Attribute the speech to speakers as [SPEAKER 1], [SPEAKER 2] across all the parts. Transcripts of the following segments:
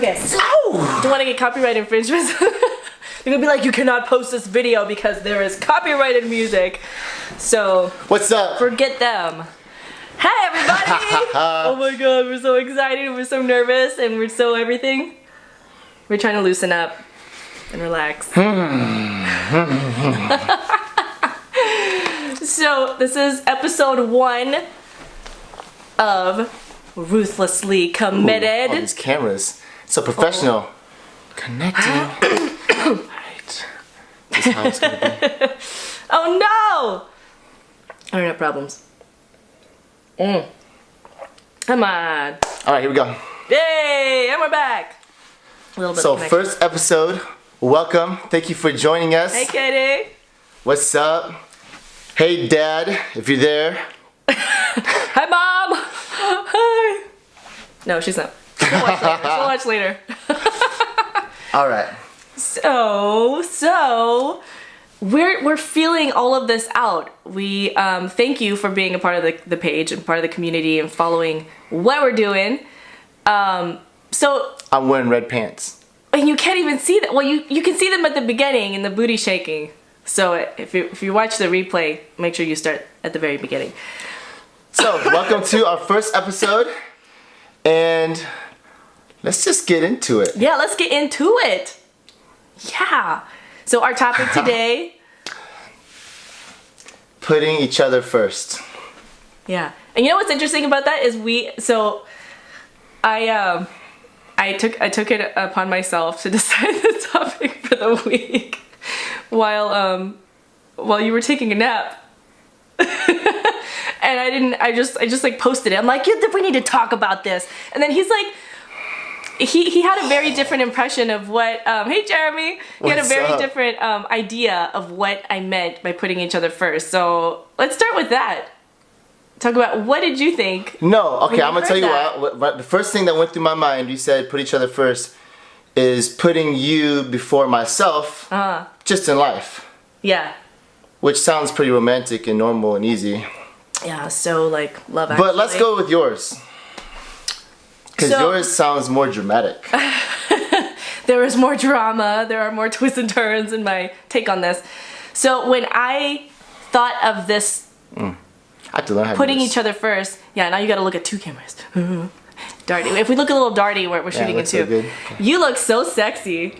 [SPEAKER 1] Okay. Ow! Don't want to get copyright infringements. They're gonna be like, you cannot post this video because there is copyrighted music. So
[SPEAKER 2] what's up?
[SPEAKER 1] Forget them. Hey everybody! Oh my god, we're so excited, we're so nervous, and we're so everything. We're trying to loosen up and relax. So this is episode 1 of Ruthlessly Committed.
[SPEAKER 2] Ooh, all these cameras. So professional. Connecting. Alright. This is how it's gonna be.
[SPEAKER 1] Oh no! Internet problems. Come on.
[SPEAKER 2] Alright, here we go.
[SPEAKER 1] Yay! And we're back. A little bit
[SPEAKER 2] so
[SPEAKER 1] of connection.
[SPEAKER 2] first episode, welcome. Thank you for joining us.
[SPEAKER 1] Hey Katie.
[SPEAKER 2] What's up? Hey Dad, if you're there.
[SPEAKER 1] Hi Mom! Hi! No, she's not. She'll watch later.
[SPEAKER 2] Alright.
[SPEAKER 1] So we're feeling all of this out. We thank you for being a part of the page and part of the community and following what we're doing. So
[SPEAKER 2] I'm wearing red pants.
[SPEAKER 1] And you can't even see that. Well, you can see them at the beginning in the booty shaking. So if you watch the replay, make sure you start at the very beginning.
[SPEAKER 2] So welcome to our first episode, and let's just get into it.
[SPEAKER 1] Yeah, let's get into it. Yeah. So our topic today.
[SPEAKER 2] Putting each other first.
[SPEAKER 1] Yeah. And you know what's interesting about that is I took it upon myself to decide the topic for the week while you were taking a nap. And I just like posted it. I'm like, yeah, we need to talk about this. And then he's like, he had a very different impression of what, hey Jeremy, he had a very different idea of what I meant by putting each other first. So let's start with that. Talk about, what did you think?
[SPEAKER 2] No, okay, I'm gonna tell you what. The first thing that went through my mind, you said put each other first, is putting you before myself, just in life.
[SPEAKER 1] Yeah. Which
[SPEAKER 2] sounds pretty romantic and normal and easy.
[SPEAKER 1] Yeah, so like love actually.
[SPEAKER 2] But let's go with yours. Because yours sounds more dramatic.
[SPEAKER 1] There is more drama, there are more twists and turns in my take on this. So when I thought of this,
[SPEAKER 2] I have to learn how to
[SPEAKER 1] putting
[SPEAKER 2] do this.
[SPEAKER 1] each other first, yeah, now you gotta look at 2 cameras. Darty. If we look a little darty, we're shooting into.
[SPEAKER 2] So good.
[SPEAKER 1] You look so sexy.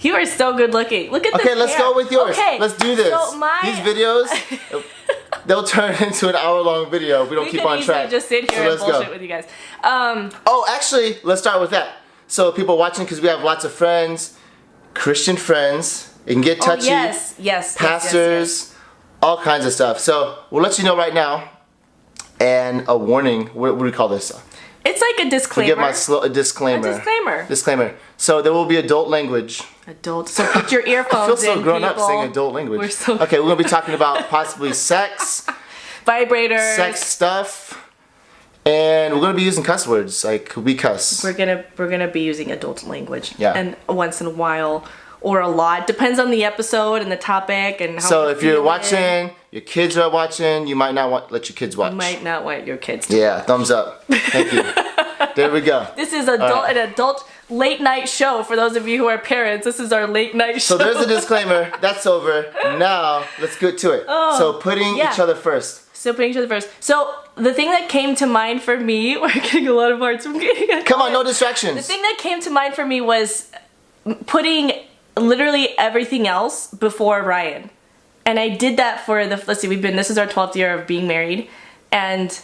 [SPEAKER 1] You are so good looking. Look at this.
[SPEAKER 2] Okay, let's go with yours. Okay. Let's do this.
[SPEAKER 1] So
[SPEAKER 2] these videos, they'll turn into an hour-long video if we don't keep on track.
[SPEAKER 1] Just sit here and bullshit with you guys.
[SPEAKER 2] Oh, actually, let's start with that. So people watching, because we have lots of friends, Christian friends. It can get touchy.
[SPEAKER 1] Yes.
[SPEAKER 2] Pastors, all kinds of stuff. So we'll let you know right now. And a warning. What do we call this?
[SPEAKER 1] It's like a disclaimer.
[SPEAKER 2] Forget my disclaimer.
[SPEAKER 1] A disclaimer.
[SPEAKER 2] Disclaimer. So there will be adult language.
[SPEAKER 1] Adult. So put your earphones in,
[SPEAKER 2] I feel so grown
[SPEAKER 1] people.
[SPEAKER 2] up saying adult language.
[SPEAKER 1] We're
[SPEAKER 2] okay, we're gonna be talking about possibly sex,
[SPEAKER 1] vibrators,
[SPEAKER 2] sex stuff, and we're gonna be using cuss words. Like we cuss.
[SPEAKER 1] We're gonna be using adult language.
[SPEAKER 2] Yeah.
[SPEAKER 1] And once in a while, or a lot, depends on the episode and the topic and how.
[SPEAKER 2] So if you're watching, your kids are watching, you might not let your kids watch.
[SPEAKER 1] You might not want your kids to.
[SPEAKER 2] Yeah, thumbs up. Thank you. There we go.
[SPEAKER 1] This is an adult late night show for those of you who are parents. This is our late night show.
[SPEAKER 2] So there's a disclaimer. That's over. Now let's get to it. So putting each other first.
[SPEAKER 1] So putting each other first. So the thing that came to mind for me, we're getting a lot of hearts from getting.
[SPEAKER 2] Come on, no distractions.
[SPEAKER 1] The thing that came to mind for me was putting literally everything else before Ryan. And I did that for this is our 12th year of being married, and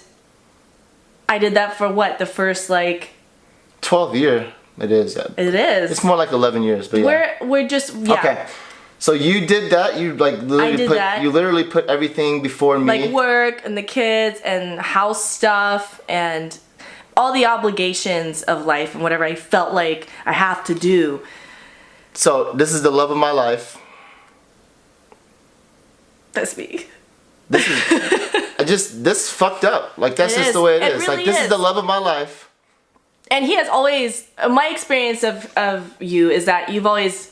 [SPEAKER 1] I did that for the first
[SPEAKER 2] 12th year. It is. Yeah.
[SPEAKER 1] It is.
[SPEAKER 2] It's more like 11 years, but yeah.
[SPEAKER 1] We're just
[SPEAKER 2] Okay. So you did that. You You literally put everything before me.
[SPEAKER 1] Like work and the kids and house stuff and all the obligations of life and whatever I felt like I have to do.
[SPEAKER 2] So this is the love of my life.
[SPEAKER 1] That's me.
[SPEAKER 2] This is this fucked up. Like that's just the way it is.
[SPEAKER 1] Really
[SPEAKER 2] like this is the love of my life.
[SPEAKER 1] And he has always, my experience of you is that you've always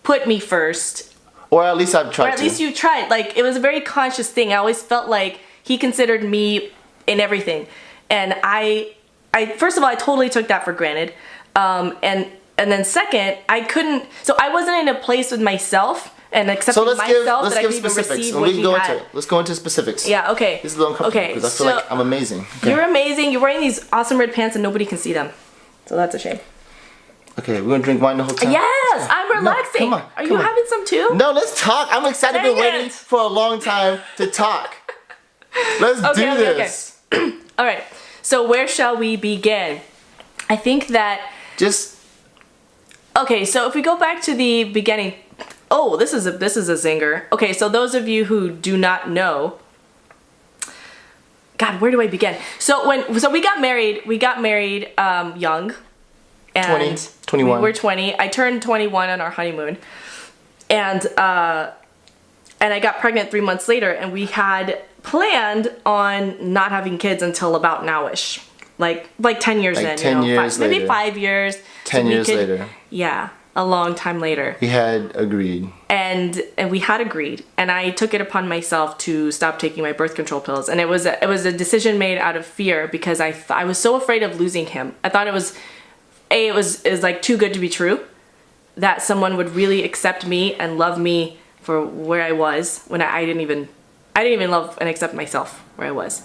[SPEAKER 1] put me first.
[SPEAKER 2] Or at least I've tried to.
[SPEAKER 1] Or at least you tried. Like, it was a very conscious thing. I always felt like he considered me in everything. And I first of all, I totally took that for granted. And then second, I wasn't in a place with myself and accepting myself that I could even receive what he had.
[SPEAKER 2] Let's go into specifics.
[SPEAKER 1] Yeah, okay.
[SPEAKER 2] This is a little uncomfortable because I feel like I'm amazing. Okay.
[SPEAKER 1] You're amazing. You're wearing these awesome red pants and nobody can see them. So that's a shame.
[SPEAKER 2] Okay, we're gonna drink wine the whole time.
[SPEAKER 1] Yes, I'm relaxing.
[SPEAKER 2] No, come on,
[SPEAKER 1] Are you having some too?
[SPEAKER 2] No, let's talk. I'm excited. I've been waiting for a long time to talk. Let's do this.
[SPEAKER 1] Okay. All right. So where shall we begin? I think that okay, so if we go back to the beginning. Oh, this is a zinger. Okay, so those of you who do not know, God, where do I begin? So we got married young. And
[SPEAKER 2] 21.
[SPEAKER 1] We were 20. I turned 21 on our honeymoon. And I got pregnant 3 months later, and we had planned on not having kids until about nowish. Like 10 years in.
[SPEAKER 2] 10 years later.
[SPEAKER 1] Maybe 5 years.
[SPEAKER 2] 10 years later.
[SPEAKER 1] Yeah, a long time later.
[SPEAKER 2] We had agreed.
[SPEAKER 1] And we had agreed. And I took it upon myself to stop taking my birth control pills. And it was a decision made out of fear because I was so afraid of losing him. I thought it was like too good to be true that someone would really accept me and love me for where I was when I didn't even love and accept myself where I was.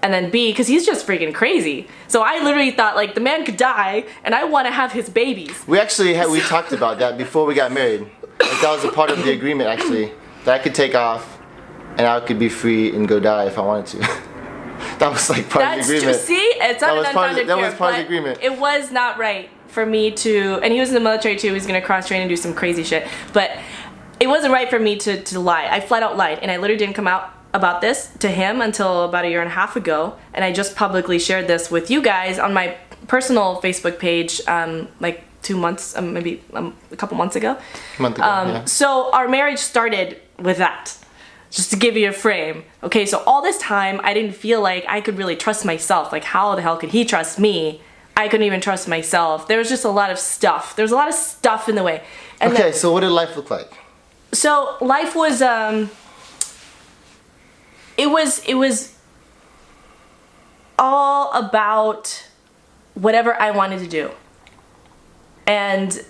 [SPEAKER 1] And then B, because he's just freaking crazy. So I literally thought like the man could die and I want to have his babies.
[SPEAKER 2] We actually we talked about that before we got married. Like that was a part of the agreement actually, that I could take off and I could be free and go die if I wanted to. That was like part of the agreement.
[SPEAKER 1] True. See, it's not an unfounded fear.
[SPEAKER 2] That was part of the agreement.
[SPEAKER 1] It was not right for me to, and he was in the military too. He was gonna cross train and do some crazy shit. But it wasn't right for me to lie. I flat out lied, and I literally didn't come out about this to him until about a year and a half ago. And I just publicly shared this with you guys on my personal Facebook page, like 2 months, maybe a couple months ago.
[SPEAKER 2] A month ago. Yeah.
[SPEAKER 1] So our marriage started with that. Just to give you a frame. Okay, so all this time, I didn't feel like I could really trust myself. Like, how the hell could he trust me? I couldn't even trust myself. There was just a lot of stuff. There was a lot of stuff in the way. And
[SPEAKER 2] okay, so what did life look like?
[SPEAKER 1] So life was, it was all about whatever I wanted to do. And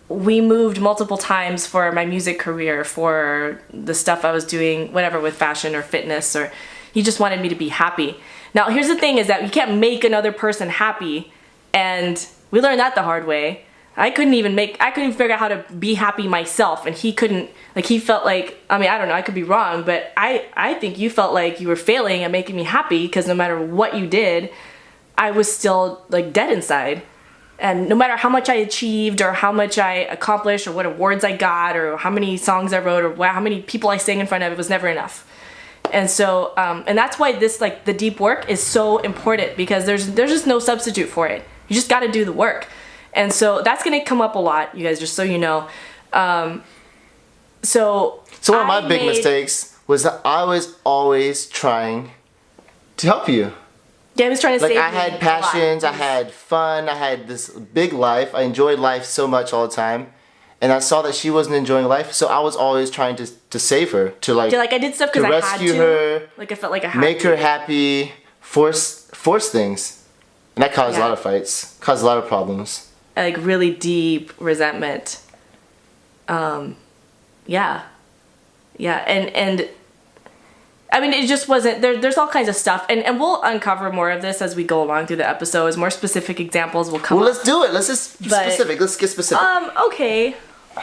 [SPEAKER 1] we moved multiple times for my music career, for the stuff I was doing, whatever with fashion or fitness, or he just wanted me to be happy. Now, here's the thing is that you can't make another person happy, and we learned that the hard way. I couldn't even figure out how to be happy myself, and he couldn't, like he felt like, I mean, I don't know, I could be wrong, but I think you felt like you were failing at making me happy because no matter what you did, I was still like dead inside. And no matter how much I achieved or how much I accomplished or what awards I got or how many songs I wrote or how many people I sang in front of, it was never enough. And so, and that's why this, like the deep work is so important because there's just no substitute for it. You just got to do the work. And so that's going to come up a lot, you guys, just so you know. So
[SPEAKER 2] one of my big mistakes was that I was always trying to help you.
[SPEAKER 1] Yeah, I was trying to save you.
[SPEAKER 2] Like I had passions, I had fun, I had this big life. I enjoyed life so much all the time. And I saw that she wasn't enjoying life, so I was always trying to save her, to like
[SPEAKER 1] I did stuff because I had to.
[SPEAKER 2] Rescue her,
[SPEAKER 1] like I felt like I had
[SPEAKER 2] make
[SPEAKER 1] to.
[SPEAKER 2] her happy, force things. And that caused a lot of fights, caused a lot of problems.
[SPEAKER 1] Like really deep resentment. Yeah. And I mean, it just wasn't, there's all kinds of stuff, and we'll uncover more of this as we go along through the episodes. More specific examples will come up.
[SPEAKER 2] Let's do it. Let's get specific.
[SPEAKER 1] Okay.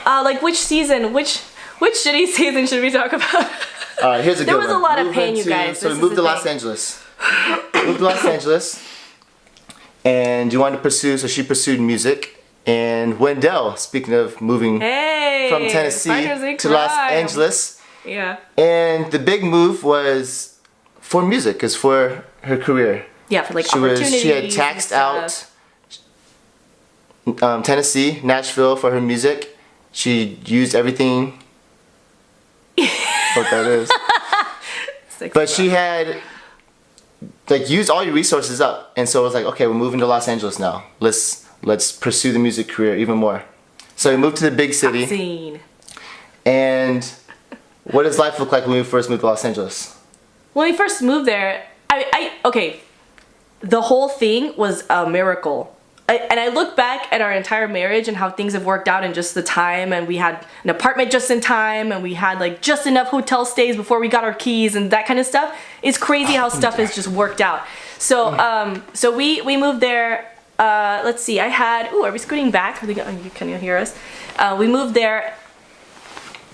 [SPEAKER 1] Like which season, which shitty season should we talk about?
[SPEAKER 2] All right, here's a good one.
[SPEAKER 1] There was a lot of pain, you guys.
[SPEAKER 2] So we moved to Los Angeles. And you wanted to pursue, so she pursued music. And Wendell, speaking of moving from Tennessee to Los Angeles.
[SPEAKER 1] Yeah.
[SPEAKER 2] And the big move was for music, because for her career.
[SPEAKER 1] Yeah, for like opportunities.
[SPEAKER 2] She had taxed out Tennessee, Nashville for her music. She used everything. What that is. But she had like used all your resources up, and so it was like, okay, we're moving to Los Angeles now. Let's pursue the music career even more. So we moved to the big city.
[SPEAKER 1] Scene.
[SPEAKER 2] And what does life look like when we first moved to Los Angeles?
[SPEAKER 1] When we first moved there, okay, the whole thing was a miracle. I look back at our entire marriage and how things have worked out in just the time, and we had an apartment just in time, and we had like just enough hotel stays before we got our keys and that kind of stuff. It's crazy how stuff has just worked out. So so we moved there. Let's see. I had. Ooh, are we scooting back? Can you hear us? We moved there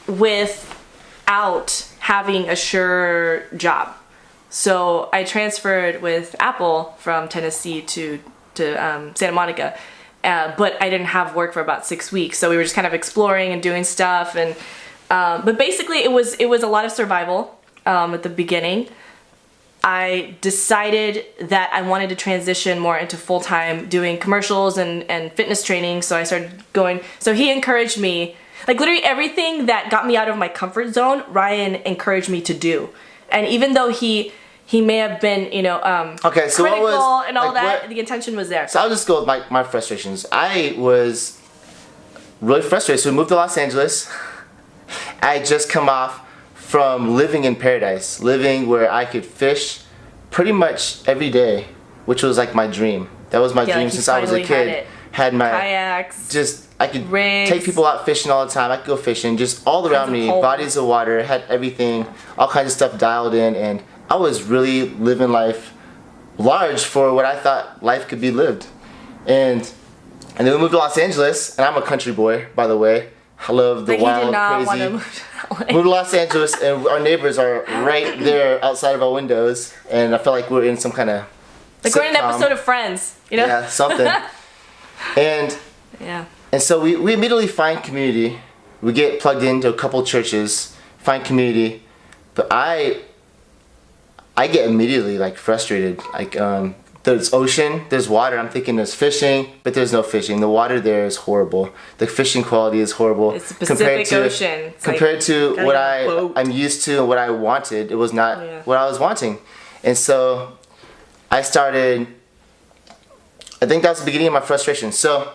[SPEAKER 1] without having a sure job. So I transferred with Apple from Tennessee to Santa Monica, but I didn't have work for about 6 weeks. So we were just kind of exploring and doing stuff, and but basically it was a lot of survival at the beginning. I decided that I wanted to transition more into full-time doing commercials and fitness training. So I started going. So he encouraged me, like literally everything that got me out of my comfort zone, Ryan encouraged me to do. And even though he may have been,
[SPEAKER 2] okay, so
[SPEAKER 1] critical
[SPEAKER 2] what was,
[SPEAKER 1] and all
[SPEAKER 2] like,
[SPEAKER 1] that, the intention was there.
[SPEAKER 2] So I'll just go with my frustrations. I was really frustrated. So we moved to Los Angeles. I had just come off from living in paradise, living where I could fish pretty much every day, which was like my dream. That was my dream since I was a kid. Had my
[SPEAKER 1] kayaks,
[SPEAKER 2] I could
[SPEAKER 1] rigs,
[SPEAKER 2] take people out fishing all the time. I could go fishing, just all around me, bodies of water, had everything, all kinds of stuff dialed in, and I was really living life large for what I thought life could be lived. And then we moved to Los Angeles, and I'm a country boy, by the way. I love the wild,
[SPEAKER 1] he did not
[SPEAKER 2] crazy.
[SPEAKER 1] Want to move to LA.
[SPEAKER 2] Moved to Los Angeles, and our neighbors are right there outside of our windows, and I felt like we're in some kind of
[SPEAKER 1] like we're in an episode of Friends,
[SPEAKER 2] Yeah, something. And so we immediately find community. We get plugged into a couple churches, find community, but I get immediately like frustrated. Like there's ocean, there's water. I'm thinking there's fishing, but there's no fishing. The water there is horrible. The fishing quality is horrible.
[SPEAKER 1] It's the Pacific Ocean. It's
[SPEAKER 2] compared to what I'm used to and what I wanted. It was not what I was wanting. And so I started, I think that was the beginning of my frustration. So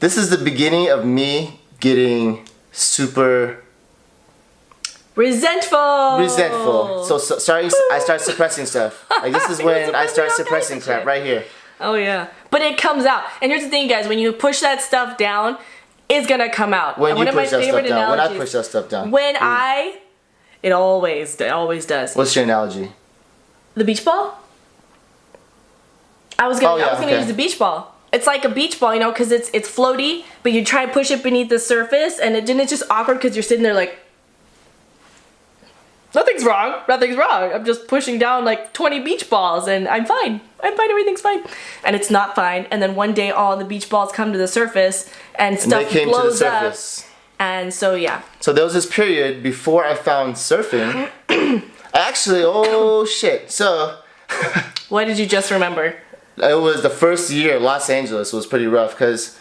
[SPEAKER 2] this is the beginning of me getting super resentful. So sorry, I start suppressing stuff. Like this is when I start suppressing crap right here.
[SPEAKER 1] Oh yeah, but it comes out. And here's the thing, guys: when you push that stuff down, it's gonna come out.
[SPEAKER 2] When you push that stuff down. When I push that stuff down.
[SPEAKER 1] It always does.
[SPEAKER 2] What's your analogy?
[SPEAKER 1] The beach ball. I was gonna use the beach ball. It's like a beach ball, because it's floaty, but you try to push it beneath the surface, and it's just awkward because you're sitting there like. Nothing's wrong. I'm just pushing down like 20 beach balls and I'm fine. Everything's fine. And it's not fine. And then one day all the beach balls come to the surface and stuff blows up. And so, yeah.
[SPEAKER 2] So there was this period before I found surfing. Actually, shit. So.
[SPEAKER 1] What did you just remember?
[SPEAKER 2] It was the first year, Los Angeles was pretty rough because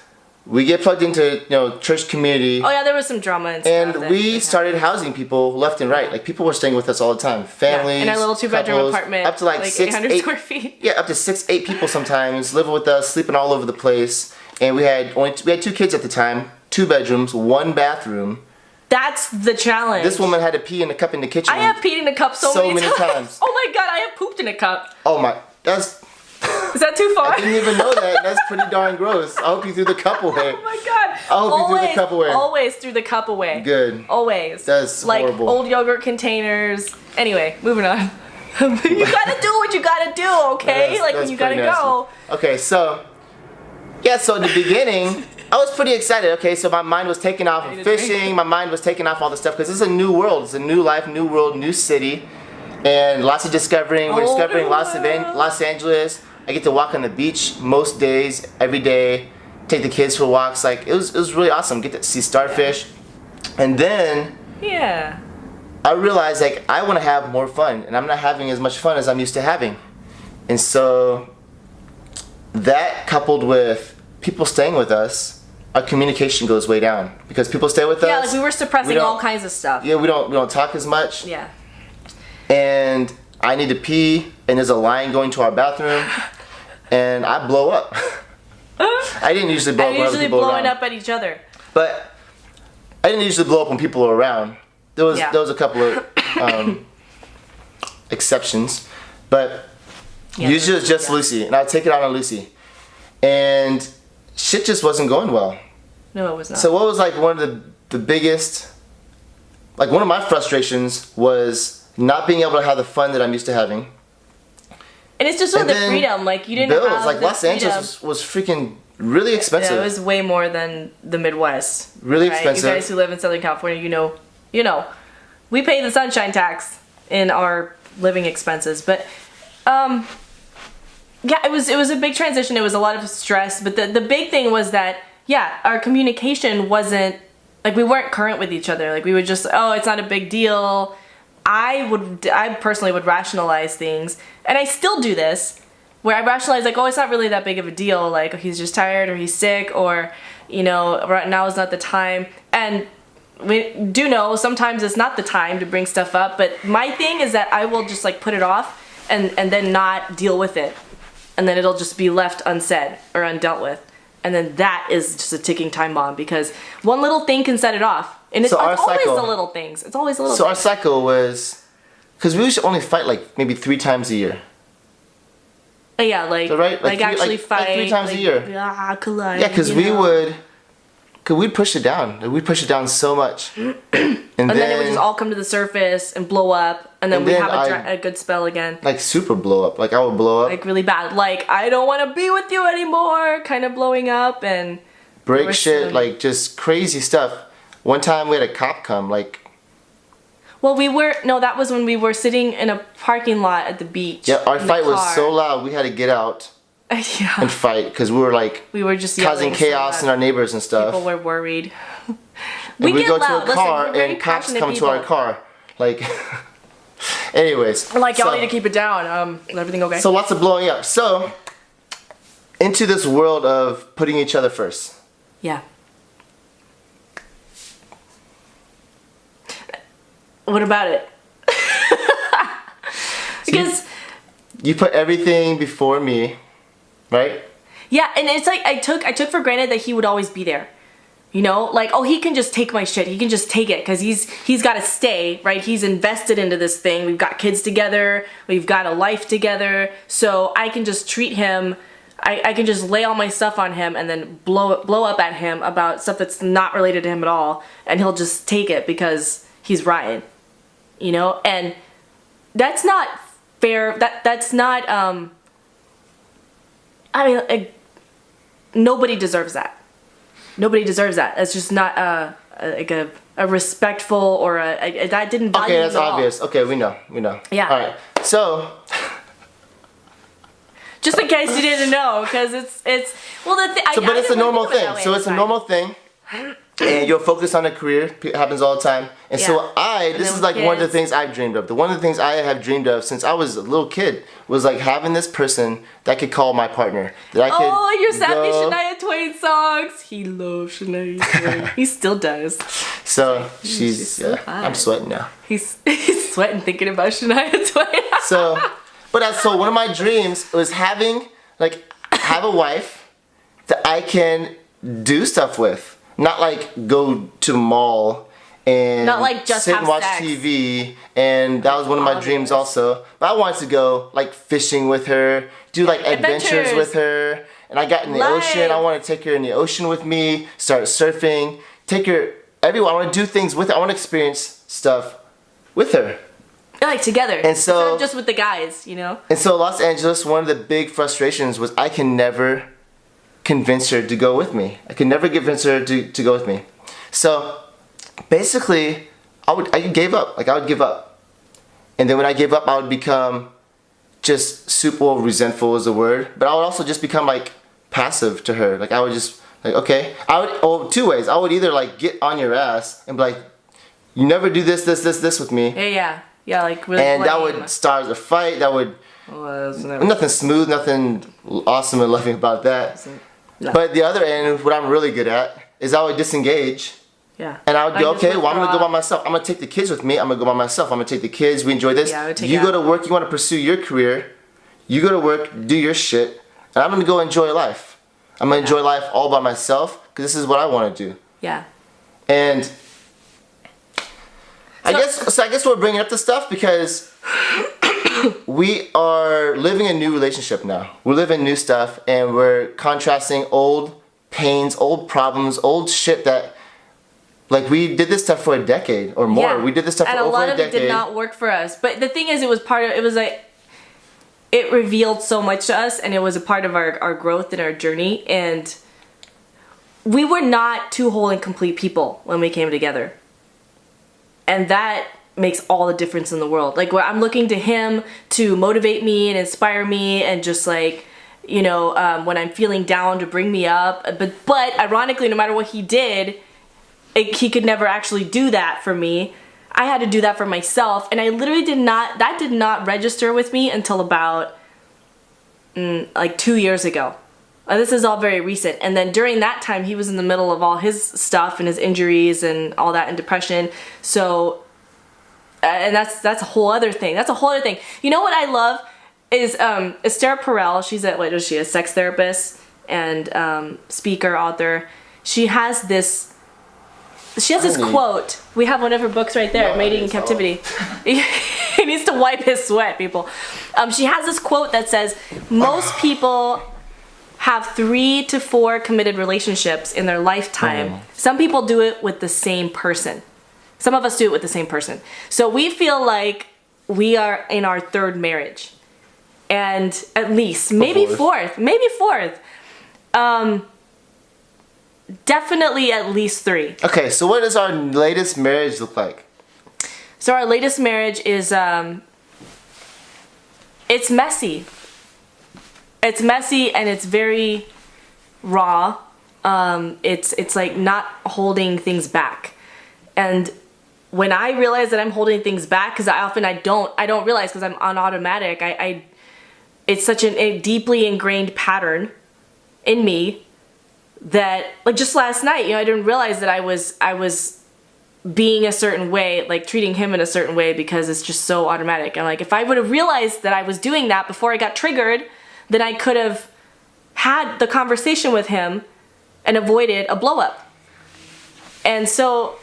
[SPEAKER 2] we get plugged into, church community. Oh
[SPEAKER 1] yeah, there was some drama and stuff.
[SPEAKER 2] And we started housing people left and right. Like people were staying with us all the time. Families,
[SPEAKER 1] in our little 2-bedroom apartment.
[SPEAKER 2] Up to like
[SPEAKER 1] 800 square feet.
[SPEAKER 2] Yeah, up to 6-8 people sometimes living with us, sleeping all over the place. And we had 2 kids at the time, 2 bedrooms, 1 bathroom.
[SPEAKER 1] That's the challenge.
[SPEAKER 2] This woman had to pee in a cup in the kitchen.
[SPEAKER 1] I have peed in a cup so many times. Oh my god, I have pooped in a cup.
[SPEAKER 2] Oh my,
[SPEAKER 1] Is that too far?
[SPEAKER 2] I didn't even know that. That's pretty darn gross. I hope you threw the cup away.
[SPEAKER 1] Oh my god.
[SPEAKER 2] I hope you threw the cup away.
[SPEAKER 1] Always threw the cup away.
[SPEAKER 2] Good.
[SPEAKER 1] Always.
[SPEAKER 2] That's horrible.
[SPEAKER 1] Like old yogurt containers. Anyway, moving on. You gotta do what you gotta do, okay? That's when you gotta go.
[SPEAKER 2] Okay, so in the beginning, I was pretty excited. Okay, so my mind was taken off of fishing. My mind was taken off all the stuff because this is a new world. It's a new life, new world, new city, and lots of discovering. We're discovering Los Angeles. I get to walk on the beach most days, every day. Take the kids for walks. Like it was really awesome. Get to see starfish, and then I realized like I want to have more fun, and I'm not having as much fun as I'm used to having, and so that coupled with people staying with us, our communication goes way down because people stay with us.
[SPEAKER 1] Yeah, like we were suppressing all kinds of stuff.
[SPEAKER 2] Yeah, we don't talk as much.
[SPEAKER 1] Yeah,
[SPEAKER 2] and I need to pee, and there's a line going to our bathroom, and I blow up. I didn't usually blow up when other people were around.
[SPEAKER 1] Blowing up at each other.
[SPEAKER 2] But I didn't usually blow up when people were around. There was a couple of exceptions, but
[SPEAKER 1] Yeah,
[SPEAKER 2] usually it was just Lucy, and I'd take it out on Lucy. And shit just wasn't going well.
[SPEAKER 1] No, it was not.
[SPEAKER 2] So what was like one of the biggest, like one of my frustrations was not being able to have the fun that I'm used to having.
[SPEAKER 1] And it's just with the freedom, like you didn't
[SPEAKER 2] bills,
[SPEAKER 1] have
[SPEAKER 2] like
[SPEAKER 1] the
[SPEAKER 2] Los Angeles was freaking really expensive.
[SPEAKER 1] Yeah, it was way more than the Midwest.
[SPEAKER 2] Really
[SPEAKER 1] right?
[SPEAKER 2] expensive.
[SPEAKER 1] You guys who live in Southern California, you know, we pay the sunshine tax in our living expenses. But yeah, it was a big transition. It was a lot of stress. But the big thing was that, yeah, our communication wasn't, like we weren't current with each other. Like we would just, oh, it's not a big deal. I personally would rationalize things. And I still do this, where I rationalize like, oh, it's not really that big of a deal. Like he's just tired or he's sick or, right now is not the time. And we do know sometimes it's not the time to bring stuff up. But my thing is that I will just like put it off and then not deal with it. And then it'll just be left unsaid or undealt with. And then that is just a ticking time bomb because one little thing can set it off. And it's always the little things. It's always the little things.
[SPEAKER 2] So our cycle was, because we used to only fight like maybe 3 times a year.
[SPEAKER 1] Yeah, like,
[SPEAKER 2] so, right?
[SPEAKER 1] like actually fight.
[SPEAKER 2] Like 3 times a year.
[SPEAKER 1] Collide.
[SPEAKER 2] Yeah, because we'd push it down. We'd push it down so much. and then
[SPEAKER 1] it would just all come to the surface and blow up. And then we'd have a good spell again.
[SPEAKER 2] Like super blow up. Like I would blow up.
[SPEAKER 1] Like really bad. Like, I don't want to be with you anymore. Kind of blowing up and...
[SPEAKER 2] break shit, like just crazy stuff. One time we had a cop come, like...
[SPEAKER 1] Well, that was when we were sitting in a parking lot at the beach.
[SPEAKER 2] Yeah, our fight was so loud, we had to get out and fight, because we were just causing chaos in our neighbors and stuff.
[SPEAKER 1] People were worried.
[SPEAKER 2] we go to a car and cops come to our car. Like, anyways.
[SPEAKER 1] Like, y'all need to keep it down. Is everything okay?
[SPEAKER 2] So lots of blowing up. So, into this world of putting each other first.
[SPEAKER 1] Yeah. What about it? Because
[SPEAKER 2] you put everything before me, right?
[SPEAKER 1] Yeah, and it's like I took for granted that he would always be there. Like, oh, he can just take my shit. He can just take it because he's got to stay, right? He's invested into this thing. We've got kids together. We've got a life together. So I can just treat him. I can just lay all my stuff on him and then blow up at him about stuff that's not related to him at all, and he'll just take it because he's Ryan. And that's not fair. That's not, nobody deserves that. Nobody deserves that. That's just not a respectful or that didn't value.
[SPEAKER 2] Okay, that's obvious. Okay, we know.
[SPEAKER 1] Yeah.
[SPEAKER 2] All right. So,
[SPEAKER 1] just in case you didn't know, because it's
[SPEAKER 2] but it's a normal thing. So it's a normal thing. And you'll focus on a career. It happens all the time. And so this is like one of the things I've dreamed of. One of the things I have dreamed of since I was a little kid was like having this person that could call my partner. That I could
[SPEAKER 1] you sent me Shania Twain songs. He loves Shania Twain. He still does.
[SPEAKER 2] So she's so I'm sweating now.
[SPEAKER 1] He's sweating thinking about Shania Twain.
[SPEAKER 2] So one of my dreams was have a wife that I can do stuff with. Not like go to the mall and
[SPEAKER 1] not like just
[SPEAKER 2] sit and watch
[SPEAKER 1] sex.
[SPEAKER 2] TV. And that was one of my dreams also. But I wanted to go like fishing with her, do like adventures with her. And I got in the ocean. I want to take her in the ocean with me, start surfing, take her everywhere. I want to do things with her. I want to experience stuff with her.
[SPEAKER 1] Like together.
[SPEAKER 2] And so,
[SPEAKER 1] instead of just with the guys,
[SPEAKER 2] And so Los Angeles, one of the big frustrations was I can never convince her to go with me. I could never convince her to go with me. So basically, I gave up. Like I would give up. And then when I gave up, I would become just super resentful is the word. But I would also just become like passive to her. Like I would just like, okay. Two ways. I would either like get on your ass and be like, you never do this with me.
[SPEAKER 1] Yeah, like really.
[SPEAKER 2] And that would start a fight. That would nothing smooth, nothing awesome and loving about that. No. But the other end, what I'm really good at, is I would disengage.
[SPEAKER 1] Yeah.
[SPEAKER 2] And I would go, okay, well, I'm going to go by myself. I'm going to take the kids with me. I'm going to go by myself. I'm going to take the kids. We enjoy this.
[SPEAKER 1] Yeah,
[SPEAKER 2] you go to work. You want to pursue your career. You go to work, do your shit. And I'm going to go enjoy life. I'm going to enjoy life all by myself because this is what I want to do.
[SPEAKER 1] Yeah.
[SPEAKER 2] And I guess we're bringing up this stuff because we are living a new relationship now. We're living new stuff, and we're contrasting old pains, old problems, old shit that, like, we did this stuff for a decade or more. We did this stuff for over a decade. And a lot of it did
[SPEAKER 1] not work for us. But the thing is, it was like, it revealed so much to us, and it was a part of our growth and our journey. And we were not two whole and complete people when we came together. And that makes all the difference in the world. Like, I'm looking to him to motivate me and inspire me, and just like, you know, when I'm feeling down, to bring me up. But ironically, no matter what he did, he could never actually do that for me. I had to do that for myself, and I literally that did not register with me until about like 2 years ago. This is all very recent. And then during that time, he was in the middle of all his stuff and his injuries and all that, and depression. So, and that's a whole other thing. That's a whole other thing. You know what I love is Esther Perel. She's a sex therapist and speaker, author. She has this quote. We have one of her books right there, Mating in Captivity. He needs to wipe his sweat, people. She has this quote that says, most people have 3 to 4 committed relationships in their lifetime. Some people do it with the same person. Some of us do it with the same person. So we feel like we are in our 3rd marriage. And at least, maybe fourth. Definitely at least 3.
[SPEAKER 2] Okay, so what does our latest marriage look like?
[SPEAKER 1] So our latest marriage is, it's messy. It's messy, and it's very raw. It's like not holding things back. And when I realize that I'm holding things back, because I don't realize, because I'm on automatic, it's such a deeply ingrained pattern in me that, like, just last night, you know, I didn't realize that I was being a certain way, like treating him in a certain way, because it's just so automatic. And like, if I would have realized that I was doing that before I got triggered, then I could have had the conversation with him and avoided a blow up. And so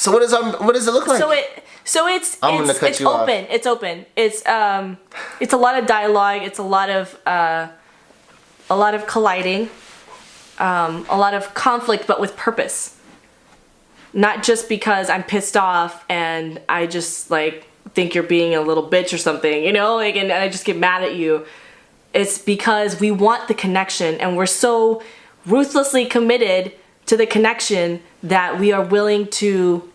[SPEAKER 1] what does it look like? It's open. It's open. It's a lot of dialogue. It's a lot of colliding, a lot of conflict, but with purpose. Not just because I'm pissed off and I just like think you're being a little bitch or something, you know, like, and I just get mad at you. It's because we want the connection, and we're so ruthlessly committed to the connection that we are willing to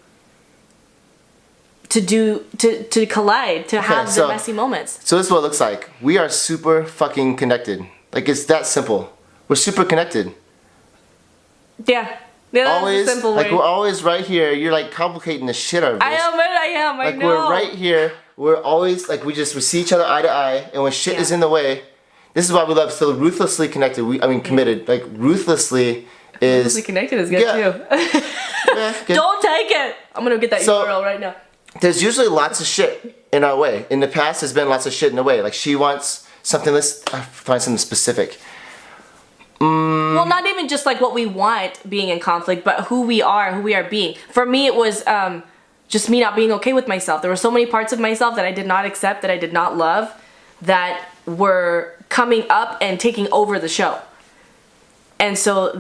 [SPEAKER 1] collide, to have the messy moments.
[SPEAKER 2] So this is what it looks like. We are super fucking connected. Like, it's that simple. We're super connected.
[SPEAKER 1] Yeah. Yeah, that's
[SPEAKER 2] always,
[SPEAKER 1] a simple way.
[SPEAKER 2] Like, we're always right here. You're like complicating the shit out of this.
[SPEAKER 1] I am.
[SPEAKER 2] Like,
[SPEAKER 1] know.
[SPEAKER 2] we're right here. We're always like, we see each other eye to eye, and when shit is in the way, this is why we love so ruthlessly connected. Committed. Like, ruthlessly is. Ruthlessly
[SPEAKER 1] connected is good too. Good. Don't take it. I'm gonna get that URL right now.
[SPEAKER 2] There's usually lots of shit in our way. In the past, there's been lots of shit in the way. Like, she wants something. Let's find something specific.
[SPEAKER 1] Well, not even just like what we want being in conflict, but who we are being. For me, it was just me not being okay with myself. There were so many parts of myself that I did not accept, that I did not love, that were coming up and taking over the show. And so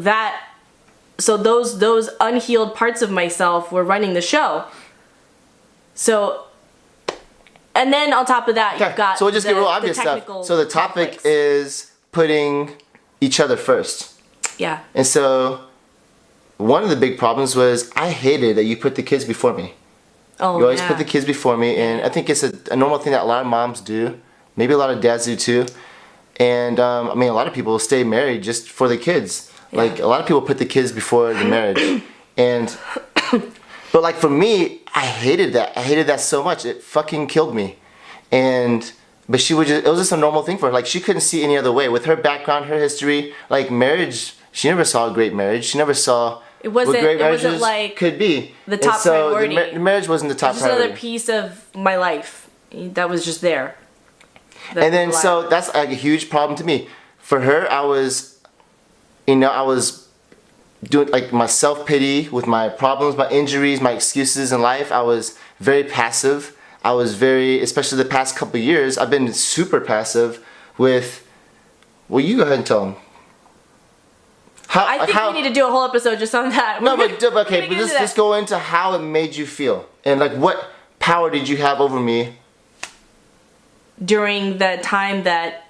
[SPEAKER 1] those unhealed parts of myself were running the show. So, and then on top of that, you've got
[SPEAKER 2] so we'll just get real obvious stuff. So the topic is putting each other first.
[SPEAKER 1] Yeah.
[SPEAKER 2] And so one of the big problems was I hated that you put the kids before me.
[SPEAKER 1] Oh,
[SPEAKER 2] you always put the kids before me, and I think it's a normal thing that a lot of moms do. Maybe a lot of dads do too. And I mean, a lot of people stay married just for the kids. Yeah. Like, a lot of people put the kids before the marriage. And but like, for me, I hated that. I hated that so much. It fucking killed me. But she would just, it was just a normal thing for her. Like, she couldn't see any other way. With her background, her history, like, marriage, she never saw a great marriage. She never saw what great marriages like could be.
[SPEAKER 1] The top priority.
[SPEAKER 2] The marriage wasn't the top priority.
[SPEAKER 1] Just another piece of my life that was just there.
[SPEAKER 2] And then, so that's like a huge problem to me. For her, I was doing like my self-pity with my problems, my injuries, my excuses in life. I was very passive. I was very, especially the past couple years, I've been super passive with. Well, you go ahead and tell them.
[SPEAKER 1] I think we need to do a whole episode just on that.
[SPEAKER 2] No, but okay, but let's go into how it made you feel and like what power did you have over me
[SPEAKER 1] during the time that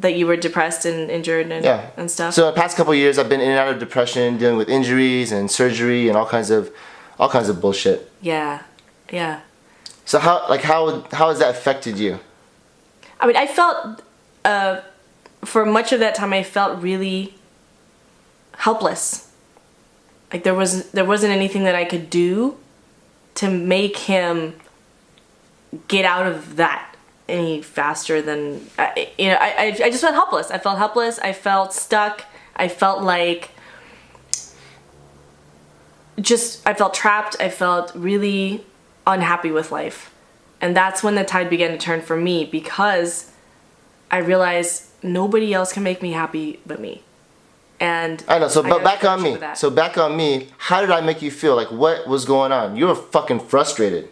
[SPEAKER 1] you were depressed and injured and stuff.
[SPEAKER 2] So the past couple of years, I've been in and out of depression, dealing with injuries and surgery and all kinds of bullshit.
[SPEAKER 1] Yeah.
[SPEAKER 2] So how has that affected you?
[SPEAKER 1] I mean, I felt for much of that time, I felt really helpless. Like there wasn't anything that I could do to make him get out of that any faster than I just felt helpless. I felt helpless. I felt stuck. I felt like I felt trapped. I felt really unhappy with life. And that's when the tide began to turn for me, because I realized nobody else can make me happy but me. And
[SPEAKER 2] I know. So back on me. So back on me. How did I make you feel? Like, what was going on? You were fucking frustrated.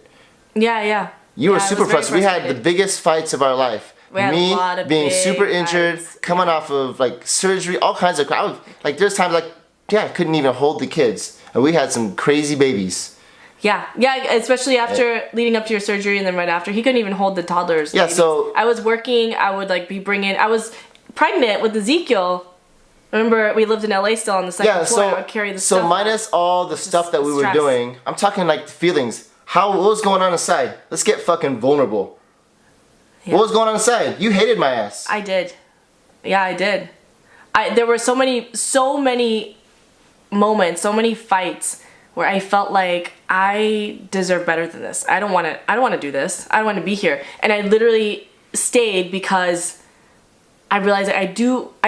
[SPEAKER 1] Yeah.
[SPEAKER 2] You were super frustrated. We had the biggest fights of our life. Me being super injured, coming off of like surgery, all kinds of crap. Like there's times like, I couldn't even hold the kids, and we had some crazy babies.
[SPEAKER 1] Yeah, especially after leading up to your surgery, and then right after, he couldn't even hold the toddlers.
[SPEAKER 2] Yeah,
[SPEAKER 1] babies.
[SPEAKER 2] so
[SPEAKER 1] I was working. I would like be bringing. I was pregnant with Ezekiel. Remember, we lived in LA still on the second floor. I would carry the stuff.
[SPEAKER 2] So minus all the stuff that we were doing, I'm talking like the feelings. What was going on inside? Let's get fucking vulnerable. Yeah. What was going on inside? You hated my ass.
[SPEAKER 1] I did. Yeah, I did. There were so many moments, so many fights where I felt like I deserve better than this. I don't want to do this. I don't want to be here. And I literally stayed because I realized that I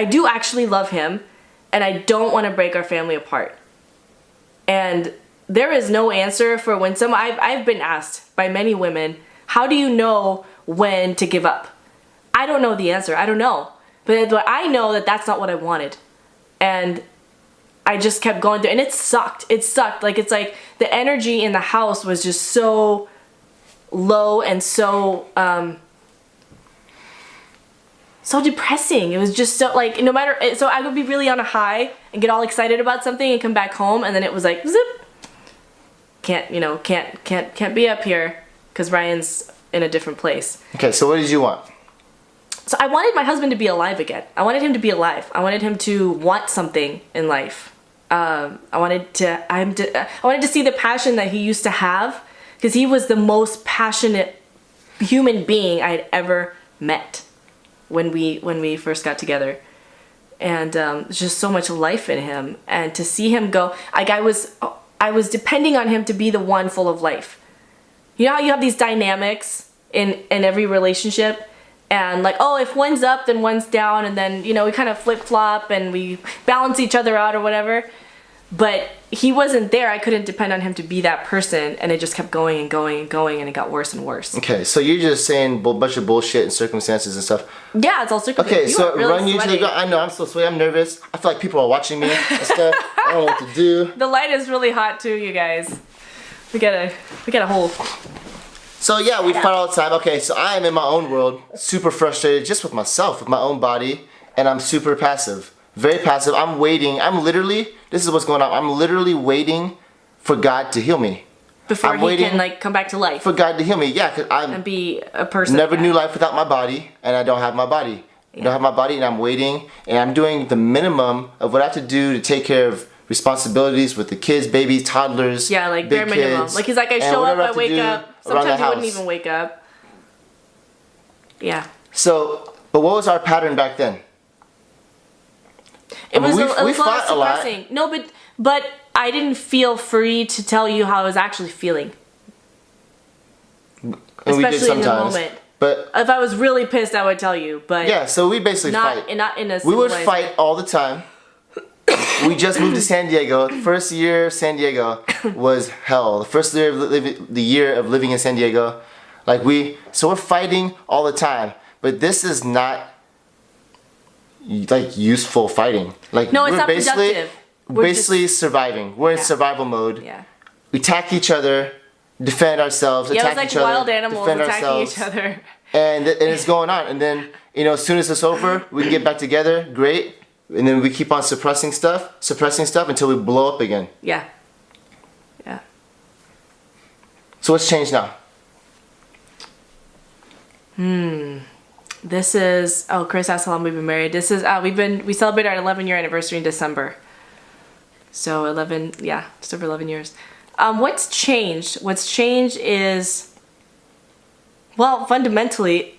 [SPEAKER 1] do actually love him, and I don't want to break our family apart. And there is no answer for when I've been asked by many women, how do you know when to give up? I don't know the answer. I don't know. But I know that that's not what I wanted. And I just kept going through, and it sucked. It's like the energy in the house was just so low and so depressing. It was just so like, no matter, so I would be really on a high and get all excited about something and come back home, and then it was like zip. Can't be up here because Ryan's in a different place.
[SPEAKER 2] Okay, so what did you want?
[SPEAKER 1] So I wanted my husband to be alive again. I wanted him to be alive. I wanted him to want something in life. I wanted to see the passion that he used to have, because he was the most passionate human being I had ever met when we first got together. And just so much life in him, and to see him go, like I was depending on him to be the one full of life. You know how you have these dynamics in every relationship, and like, oh, if one's up, then one's down, and then, we kind of flip-flop and we balance each other out or whatever. But he wasn't there. I couldn't depend on him to be that person, and it just kept going and going and going, and it got worse and worse.
[SPEAKER 2] Okay, so you're just saying a bunch of bullshit and circumstances and stuff.
[SPEAKER 1] Yeah, it's all circumstances.
[SPEAKER 2] Okay, so really run you to the ground. I know, I'm so sweaty, I'm nervous. I feel like people are watching me and stuff. I don't know what to do.
[SPEAKER 1] The light is really hot too, you guys. We got a whole...
[SPEAKER 2] So yeah, we fight all the time. Okay, so I am in my own world, super frustrated just with myself, with my own body, and I'm super passive. Very passive. I'm waiting. This is what's going on. I'm literally waiting for God to heal me.
[SPEAKER 1] Before he can like come back to life.
[SPEAKER 2] For God to heal me, yeah, because
[SPEAKER 1] and be a person.
[SPEAKER 2] Never knew life without my body, and I don't have my body. Yeah. I don't have my body, and I'm waiting, and I'm doing the minimum of what I have to do to take care of responsibilities with the kids, babies, toddlers.
[SPEAKER 1] Yeah, like bare minimum. Like he's like, I show up, I wake up. Sometimes he wouldn't even wake up. Yeah.
[SPEAKER 2] So, but what was our pattern back then?
[SPEAKER 1] It was a lot suppressing. No, but I didn't feel free to tell you how I was actually feeling. Especially in the moment.
[SPEAKER 2] But
[SPEAKER 1] if I was really pissed, I would tell you. But
[SPEAKER 2] yeah, so we basically fight.
[SPEAKER 1] Not in a.
[SPEAKER 2] We would fight all the time. We just moved to San Diego. The first year San Diego was hell. The first year of living in San Diego, so we're fighting all the time. But this is not like useful fighting. Like,
[SPEAKER 1] no, it's not productive.
[SPEAKER 2] We're basically surviving. We're in survival mode.
[SPEAKER 1] Yeah.
[SPEAKER 2] We attack each other defend ourselves,
[SPEAKER 1] Yeah, it was
[SPEAKER 2] attack
[SPEAKER 1] like
[SPEAKER 2] each other,
[SPEAKER 1] wild animals
[SPEAKER 2] defend
[SPEAKER 1] attacking
[SPEAKER 2] ourselves,
[SPEAKER 1] each other.
[SPEAKER 2] and it's going on. And then as soon as it's over, we can get back together. Great. And then we keep on suppressing stuff until we blow up again.
[SPEAKER 1] Yeah. Yeah.
[SPEAKER 2] So what's changed now?
[SPEAKER 1] This is Chris asked how long we've been married. This is we celebrated our 11-year anniversary in December. So 11, yeah, just over 11 years. What's changed? What's changed is, well, fundamentally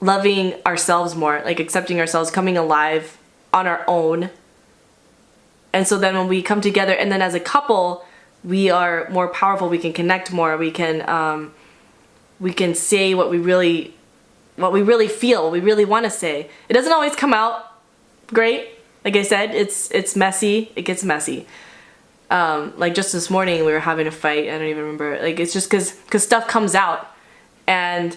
[SPEAKER 1] loving ourselves more, like accepting ourselves, coming alive on our own. And so then when we come together, and then as a couple, we are more powerful. We can connect more. We can say what we really feel, what we really want to say. It doesn't always come out great. Like I said, it's messy. It gets messy. Like just this morning, we were having a fight. I don't even remember. Like it's just because stuff comes out, and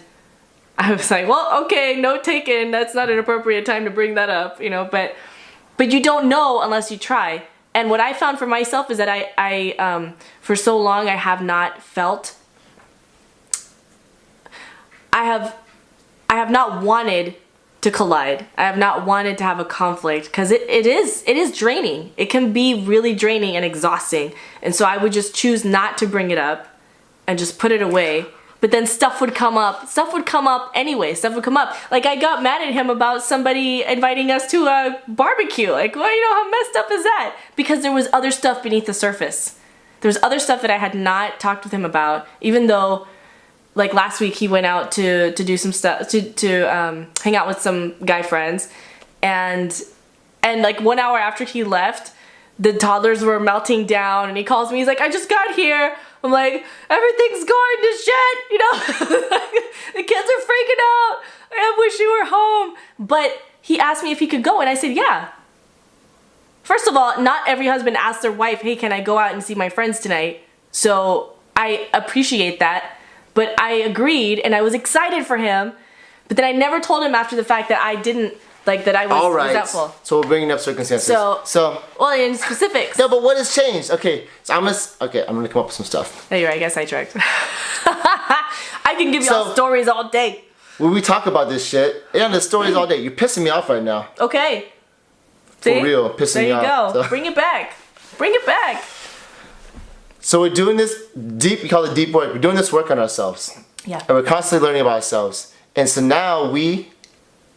[SPEAKER 1] I was like, well, okay, note taken. That's not an appropriate time to bring that up, But you don't know unless you try. And what I found for myself is that I for so long I have not felt. I have not wanted to collide. I have not wanted to have a conflict because it is draining. It can be really draining and exhausting. And so I would just choose not to bring it up and just put it away. But then stuff would come up. Stuff would come up anyway. Stuff would come up. Like I got mad at him about somebody inviting us to a barbecue. Like, well, how messed up is that? Because there was other stuff beneath the surface. There was other stuff that I had not talked with him about, even though like last week he went out to do some stuff to hang out with some guy friends, and like 1 hour after he left, the toddlers were melting down, and he calls me. He's like, I just got here. I'm like, everything's going to shit, the kids are freaking out. I wish you were home. But he asked me if he could go, and I said, yeah. First of all, not every husband asks their wife, hey, can I go out and see my friends tonight? So I appreciate that. But I agreed, and I was excited for him. But then I never told him after the fact that I didn't, like, that I was resentful.
[SPEAKER 2] So we're bringing up circumstances. So
[SPEAKER 1] well, in specifics.
[SPEAKER 2] No, but what has changed? Okay, so I'm gonna come up with some stuff.
[SPEAKER 1] There you are. I guess I tricked. I can give you all stories all day.
[SPEAKER 2] When we talk about this shit, the stories all day. You're pissing me off right now.
[SPEAKER 1] Okay. See?
[SPEAKER 2] For real, pissing me off.
[SPEAKER 1] There you go. So. Bring it back. Bring it back.
[SPEAKER 2] So we're doing this deep, we call it deep work. We're doing this work on ourselves.
[SPEAKER 1] Yeah.
[SPEAKER 2] And we're constantly learning about ourselves. And so now we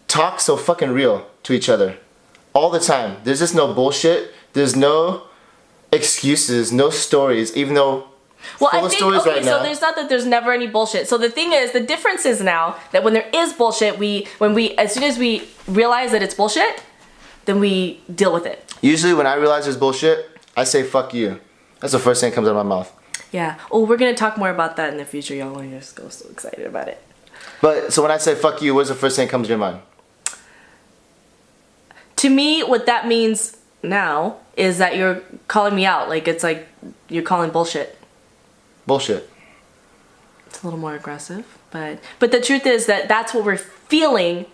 [SPEAKER 2] talk so fucking real to each other. All the time. There's just no bullshit. There's no excuses, no stories, even though
[SPEAKER 1] so there's not that there's never any bullshit. So the thing is, the difference is now that when there is bullshit, as soon as we realize that it's bullshit, then we deal with it.
[SPEAKER 2] Usually when I realize there's bullshit, I say fuck you. That's the first thing that comes out of my mouth.
[SPEAKER 1] Yeah. Oh, we're going to talk more about that in the future, y'all. I'm just so excited about it.
[SPEAKER 2] But, so when I say fuck you, what's the first thing that comes to your mind?
[SPEAKER 1] To me, what that means now is that you're calling me out. Like, it's like you're calling bullshit. Bullshit. It's a little more aggressive. But the truth is that that's what we're feeling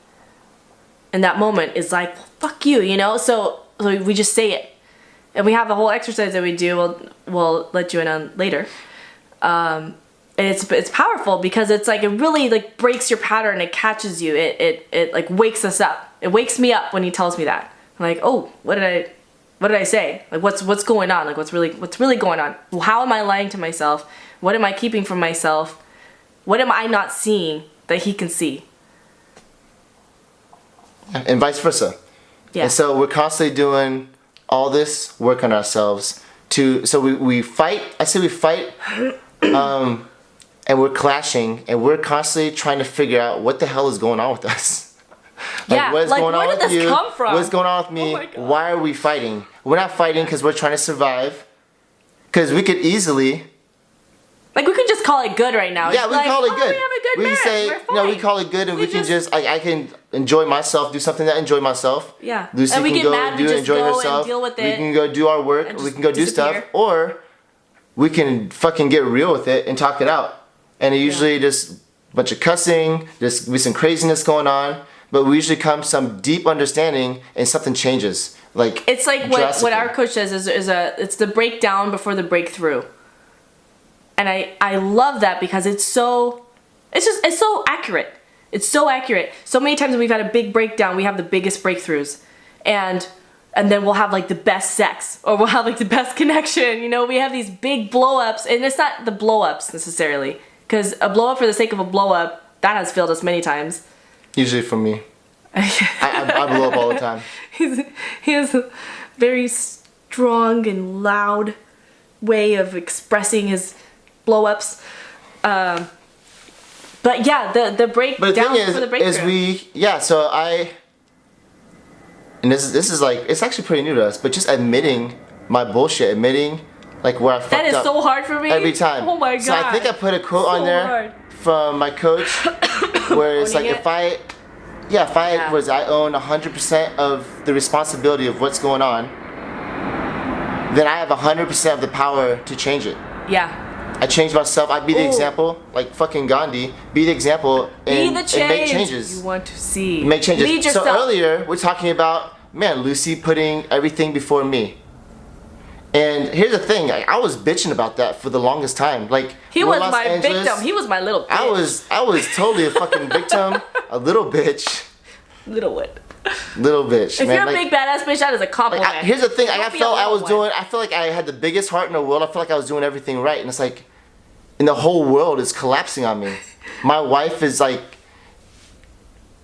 [SPEAKER 1] in that moment is like, fuck you, So we just say it. And we have a whole exercise that we do. We'll let you in on later. And it's powerful because it's like it really like breaks your pattern. It catches you. It like wakes us up. It wakes me up when he tells me that. I'm like, oh, what did I say? Like what's going on? Like what's really going on? How am I lying to myself? What am I keeping from myself? What am I not seeing that he can see?
[SPEAKER 2] And vice versa. Yeah. And so we're constantly doing all this work on ourselves so we fight. I say we fight, and we're clashing, and we're constantly trying to figure out what the hell is going on with us.
[SPEAKER 1] Where did this come from?
[SPEAKER 2] What's going on with me?
[SPEAKER 1] Oh
[SPEAKER 2] Why are we fighting? We're not fighting because we're trying to survive. Because we could easily.
[SPEAKER 1] Like we could just call it good right now.
[SPEAKER 2] Yeah, we call it good.
[SPEAKER 1] We have a good
[SPEAKER 2] We
[SPEAKER 1] match.
[SPEAKER 2] say
[SPEAKER 1] We're fine.
[SPEAKER 2] we call it good, and we can just I can enjoy myself, do something that I enjoy myself.
[SPEAKER 1] Yeah.
[SPEAKER 2] Lucy
[SPEAKER 1] and we
[SPEAKER 2] can
[SPEAKER 1] get mad, we just go
[SPEAKER 2] herself.
[SPEAKER 1] and deal with it.
[SPEAKER 2] We can go do our work. We can go do stuff, or we can fucking get real with it and talk it out. And it usually just a bunch of cussing, just be some craziness going on. but we usually come to some deep understanding and something changes. Like
[SPEAKER 1] it's like what our coach says is it's the breakdown before the breakthrough. And I love that because it's so accurate. It's so accurate. So many times when we've had a big breakdown, we have the biggest breakthroughs. And then we'll have like the best sex, or we'll have like the best connection. You know, we have these big blow-ups, and it's not the blow-ups necessarily. Because a blow-up for the sake of a blow-up, that has failed us many times.
[SPEAKER 2] Usually for me. I blow up all the time.
[SPEAKER 1] He has a very strong and loud way of expressing his blow-ups. But yeah, the breakdown for the breakthrough.
[SPEAKER 2] So and this is like, it's actually pretty new to us, but just admitting my bullshit, admitting like where I fucked up.
[SPEAKER 1] That is so hard for me.
[SPEAKER 2] Every time.
[SPEAKER 1] Oh my god.
[SPEAKER 2] So I think I put a quote on there from my coach where it's like, if I own 100% of the responsibility of what's going on, then I have 100% of the power to change it.
[SPEAKER 1] Yeah.
[SPEAKER 2] I change myself. I be the example, like fucking Gandhi. Be the example and make changes.
[SPEAKER 1] You want to see.
[SPEAKER 2] Make changes.
[SPEAKER 1] Lead yourself.
[SPEAKER 2] So earlier we're talking about Lucy putting everything before me. And here's the thing, I was bitching about that for the longest time. Like
[SPEAKER 1] he was my victim. He was my little bitch.
[SPEAKER 2] I was totally a fucking victim, a little bitch.
[SPEAKER 1] Little what?
[SPEAKER 2] Little bitch.
[SPEAKER 1] If you're a big badass bitch, that is a compliment.
[SPEAKER 2] Here's the thing, I felt like I had the biggest heart in the world. I felt like I was doing everything right, and it's like, and the whole world is collapsing on me. My wife is like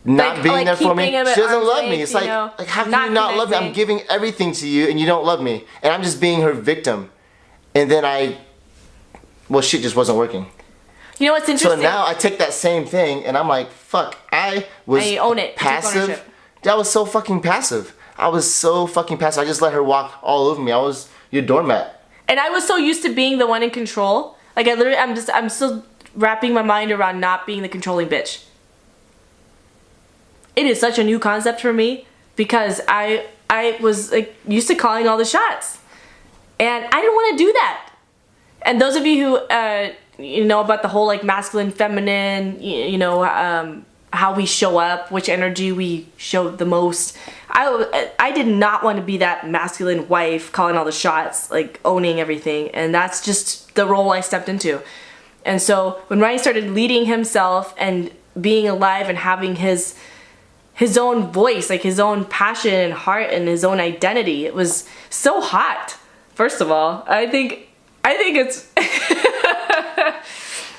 [SPEAKER 2] not being there for me. She doesn't love me. It's like how can you not love me? I'm giving everything to you and you don't love me. And I'm just being her victim. And then shit just wasn't working.
[SPEAKER 1] You know what's interesting?
[SPEAKER 2] So now I take that same thing and I'm like, fuck, I own it. Passive. That was so fucking passive. I was so fucking passive. I just let her walk all over me. I was your doormat. And
[SPEAKER 1] I was so used to being the one in control. Like I'm still wrapping my mind around not being the controlling bitch. It is such a new concept for me because I was like used to calling all the shots, and I didn't want to do that. And those of you who know about the whole like masculine, feminine, how we show up, which energy we show the most. I did not want to be that masculine wife calling all the shots, like owning everything, and that's just the role I stepped into. And so when Ryan started leading himself and being alive and having his own voice, like his own passion and heart and his own identity, it was so hot. First of all, I think it's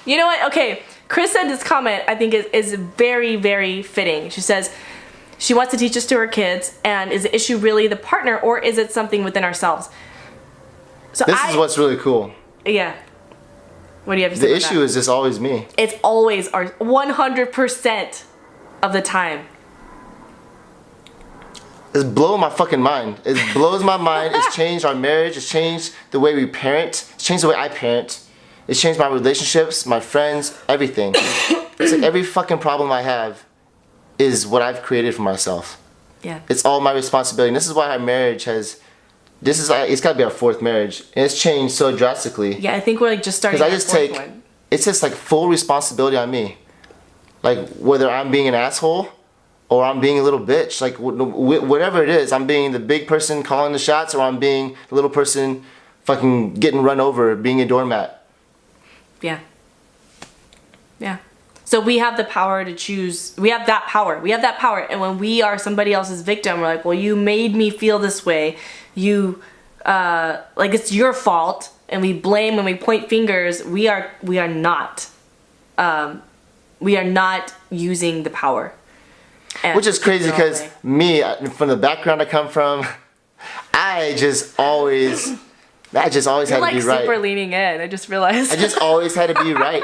[SPEAKER 1] you know what? Okay, Chris said this comment I think is very, very fitting. She says she wants to teach this to her kids, and is the issue really the partner, or is it something within ourselves? So
[SPEAKER 2] this is what's really cool.
[SPEAKER 1] Yeah. What do you have to say?
[SPEAKER 2] The issue is just always me.
[SPEAKER 1] It's always 100% of the time.
[SPEAKER 2] It's blowing my fucking mind. It blows my mind. It's changed our marriage. It's changed the way we parent. It's changed the way I parent. It's changed my relationships, my friends, everything. It's like every fucking problem I have is what I've created for myself.
[SPEAKER 1] Yeah.
[SPEAKER 2] It's all my responsibility. And this is why our marriage it's got to be our fourth marriage. And it's changed so drastically.
[SPEAKER 1] Yeah, I think we're like just starting our fourth one.
[SPEAKER 2] It's just like full responsibility on me. Like whether I'm being an asshole or I'm being a little bitch, like whatever it is, I'm being the big person calling the shots, or I'm being the little person fucking getting run over, being a doormat.
[SPEAKER 1] Yeah. Yeah. So we have the power to choose. We have that power. We have that power. And when we are somebody else's victim, we're like, well, you made me feel this way. You, like it's your fault. And we blame and we point fingers. We are not using the power.
[SPEAKER 2] Which is crazy because me, from the background I come from, I just always had to be right.
[SPEAKER 1] You're like super leaning in. I just realized.
[SPEAKER 2] I just always had to be right.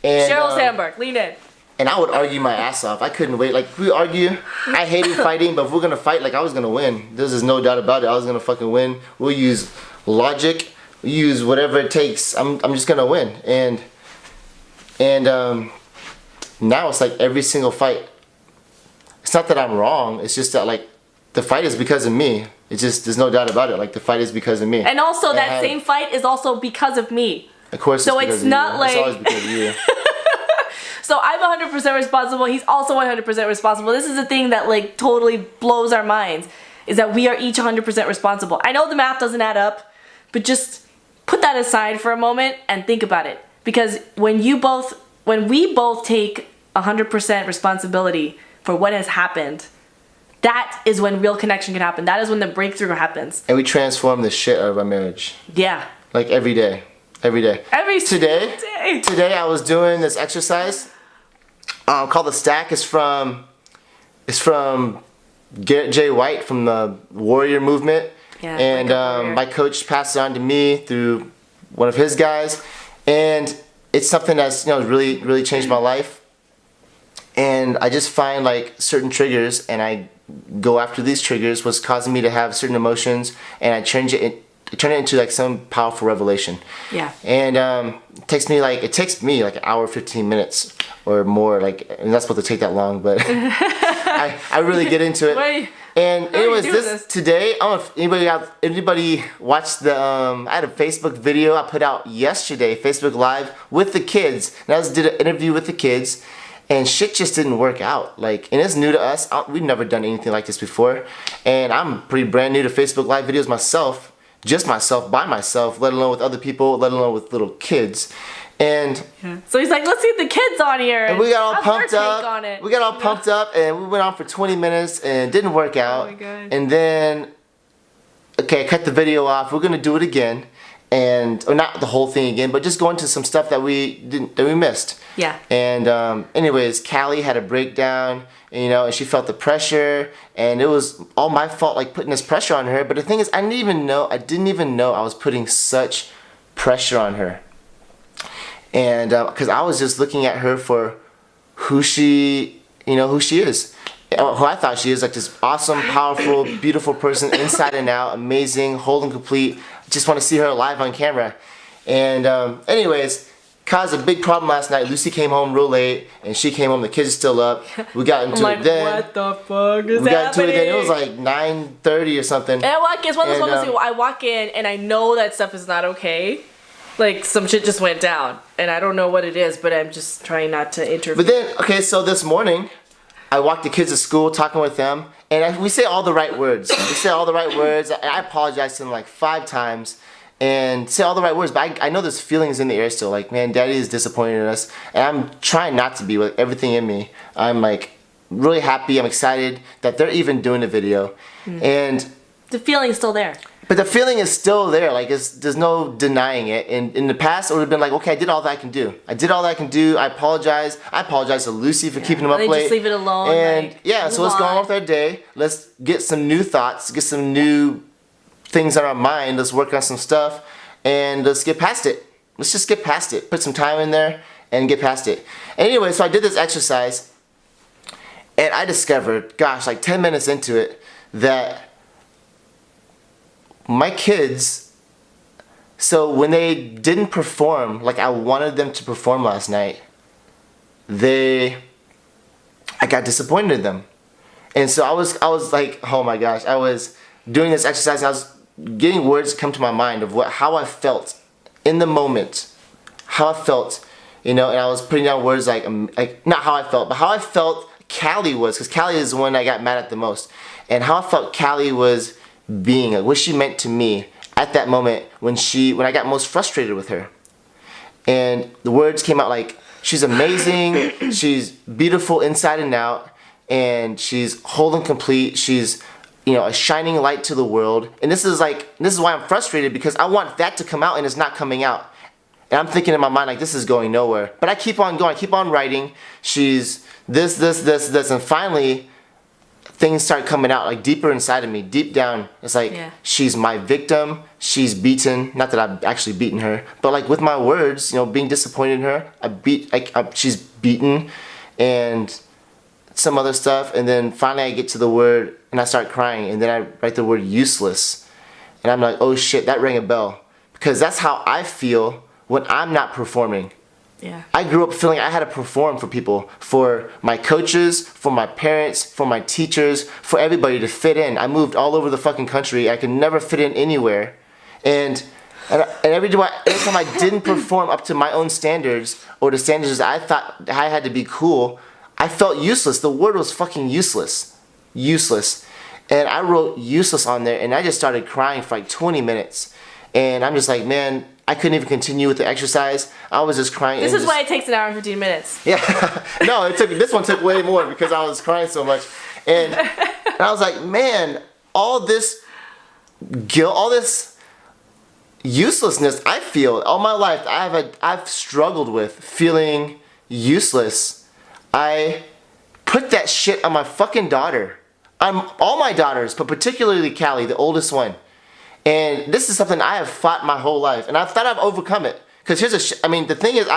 [SPEAKER 2] And,
[SPEAKER 1] Sheryl Sandberg, lean in.
[SPEAKER 2] And I would argue my ass off. I couldn't wait. Like we argue. I hated fighting, but if we're gonna fight, like I was gonna win. There's no doubt about it. I was gonna fucking win. We'll use logic. We'll use whatever it takes. I'm just gonna win. And now it's like every single fight. It's not that I'm wrong. It's just that like the fight is because of me. It's just there's no doubt about it. Like the fight is because of me.
[SPEAKER 1] And also that same fight is also because of me.
[SPEAKER 2] Of course.
[SPEAKER 1] So it's not like
[SPEAKER 2] it's always because of you.
[SPEAKER 1] So I'm 100% responsible. He's also 100% responsible. This is the thing that like totally blows our minds, is that we are each 100% responsible. I know the math doesn't add up, but just put that aside for a moment and think about it. Because when we both take 100% responsibility for what has happened, that is when real connection can happen. That is when the breakthrough happens.
[SPEAKER 2] And we transform the shit out of our marriage.
[SPEAKER 1] Yeah.
[SPEAKER 2] Like every day. Every day. Today I was doing this exercise called the stack. It's from Garrett J. White from the Warrior movement.
[SPEAKER 1] Yeah,
[SPEAKER 2] and my coach passed it on to me through one of his guys. And it's something that's really changed my life. And I just find like certain triggers, and I go after these triggers, what's causing me to have certain emotions, and I turn it into like some powerful revelation.
[SPEAKER 1] Yeah.
[SPEAKER 2] And it takes me like an hour 15 minutes or more, like, and that's supposed to take that long, but I really get into it.
[SPEAKER 1] Wait,
[SPEAKER 2] and anyways, today, I don't know if anybody watched the I had a Facebook video I put out yesterday, Facebook Live with the kids. And I did an interview with the kids. And shit just didn't work out. Like, and it's new to us. We've never done anything like this before. And I'm pretty brand new to Facebook Live videos myself. Just myself, by myself, let alone with other people, let alone with little kids. And
[SPEAKER 1] so he's like, let's get the kids on here.
[SPEAKER 2] And we got all pumped up. We got all pumped up, and we went on for 20 minutes, and it didn't work out.
[SPEAKER 1] Oh my God.
[SPEAKER 2] And then, okay, I cut the video off. We're gonna do it again. Or not the whole thing again, but just go into some stuff that we missed.
[SPEAKER 1] Yeah.
[SPEAKER 2] And anyways, Callie had a breakdown, and she felt the pressure, and it was all my fault, like putting this pressure on her. But the thing is, I didn't even know I was putting such pressure on her. And because I was just looking at her for who she is. Who I thought she is, like this awesome, powerful, beautiful person, inside and out, amazing, whole and complete. Just want to see her live on camera. And anyways, caused a big problem last night. Lucy came home real late, and she came home. The kids are still up. We got into it then.
[SPEAKER 1] What the fuck is happening?
[SPEAKER 2] We got into it then. It was like 9:30 or something.
[SPEAKER 1] And it's one of those moments where I walk in and I know that stuff is not okay. Like some shit just went down, and I don't know what it is, but I'm just trying not to interfere.
[SPEAKER 2] But then, okay, so this morning, I walked the kids to school, talking with them, and we say all the right words. We say all the right words. I apologize to them like 5 times, and say all the right words. But I know there's feelings in the air still. Like, man, Daddy is disappointed in us, and I'm trying not to be with everything in me. I'm like really happy. I'm excited that they're even doing the video, and
[SPEAKER 1] the feeling's still there.
[SPEAKER 2] But the feeling is still there. Like, there's no denying it. And in the past, it would have been like, okay, I did all that I can do. I apologize. I apologize to Lucy for keeping them up late.
[SPEAKER 1] Just leave it alone.
[SPEAKER 2] And so let's go on with our day. Let's get some new thoughts, get some new things on our mind. Let's work on some stuff, and let's get past it. Let's just get past it. Put some time in there and get past it. Anyway, so I did this exercise, and I discovered, gosh, like 10 minutes into it, that my kids, so when they didn't perform like I wanted them to perform last night, I got disappointed in them. And so I was like, oh my gosh, I was doing this exercise, and I was getting words come to my mind of how I felt in the moment, how I felt, and I was putting down words like not how I felt, but how I felt Callie was, because Callie is the one I got mad at the most, and how I felt Callie was being, like what she meant to me at that moment when I got most frustrated with her. And the words came out like, she's amazing, she's beautiful inside and out, and she's whole and complete, she's a shining light to the world. And this is why I'm frustrated, because I want that to come out, and it's not coming out. And I'm thinking in my mind like, this is going nowhere. But I keep on going, I keep on writing, she's this, and finally things start coming out like deeper inside of me, deep down. It's like, she's my victim, she's beaten. Not that I've actually beaten her, but like with my words, being disappointed in her, she's beaten, and some other stuff. And then finally I get to the word, and I start crying, and then I write the word useless. And I'm like, oh shit, that rang a bell. Because that's how I feel when I'm not performing.
[SPEAKER 1] Yeah.
[SPEAKER 2] I grew up feeling I had to perform for people, for my coaches, for my parents, for my teachers, for everybody to fit in. I moved all over the fucking country. I could never fit in anywhere. And And every time I didn't perform up to my own standards or the standards I thought I had to be cool, I felt useless. The word was fucking useless. Useless. And I wrote useless on there, and I just started crying for like 20 minutes. And I'm just like, man, I couldn't even continue with the exercise. I was just crying.
[SPEAKER 1] This is why it takes an hour and 15 minutes.
[SPEAKER 2] Yeah. No, this one took way more because I was crying so much. And I was like, man, all this guilt, all this uselessness I feel all my life, I've struggled with feeling useless. I put that shit on my fucking daughter. On all my daughters, but particularly Callie, the oldest one. And this is something I have fought my whole life, and I thought I've overcome it. Because the thing is,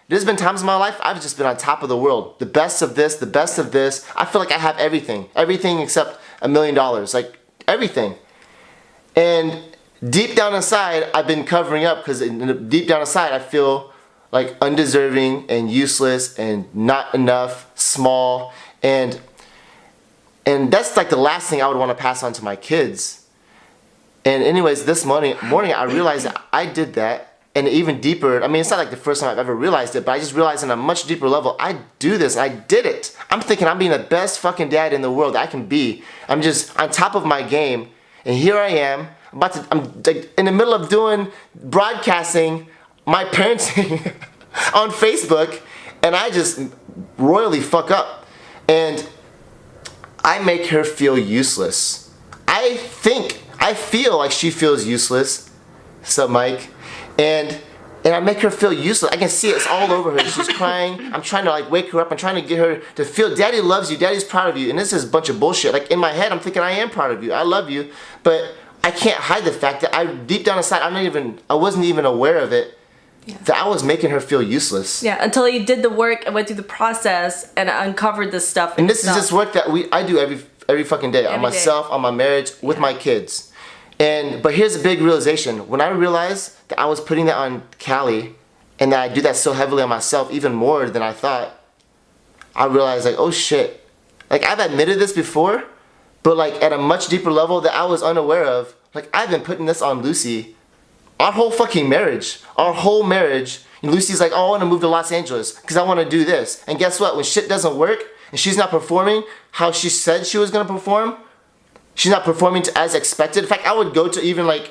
[SPEAKER 2] there's been times in my life I've just been on top of the world. The best of this, the best of this. I feel like I have everything. Everything except $1 million. Like, everything. And deep down inside, I've been covering up because deep down inside, I feel like undeserving and useless and not enough, small, and that's like the last thing I would want to pass on to my kids. And anyways, this morning I realized that I did that, and even deeper. I mean, it's not like the first time I've ever realized it, but I just realized on a much deeper level, I do this. I did it. I'm thinking I'm being the best fucking dad in the world I can be. I'm just on top of my game, and here I am. I'm like in the middle of broadcasting my parenting on Facebook, and I just royally fuck up. And I make her feel useless. I feel like she feels useless. What's up, Mike? And I make her feel useless. I can see it's all over her. She's crying. I'm trying to like wake her up. I'm trying to get her to feel Daddy loves you. Daddy's proud of you. And this is a bunch of bullshit. Like in my head, I'm thinking I am proud of you. I love you. But I can't hide the fact that deep down inside, I wasn't even aware of it. Yeah. That I was making her feel useless.
[SPEAKER 1] Yeah, until you did the work and went through the process and uncovered this stuff.
[SPEAKER 2] And this is just work that I do every fucking day on myself, on my marriage, with my kids. But here's a big realization. When I realized that I was putting that on Callie, and that I do that so heavily on myself, even more than I thought, I realized like, oh shit. Like I've admitted this before, but like at a much deeper level that I was unaware of. Like I've been putting this on Lucy. Our whole fucking marriage. Our whole marriage. And Lucy's like, oh, I want to move to Los Angeles because I want to do this. And guess what? When shit doesn't work and she's not performing how she said she was going to perform, she's not performing as expected. In fact, I would go to even like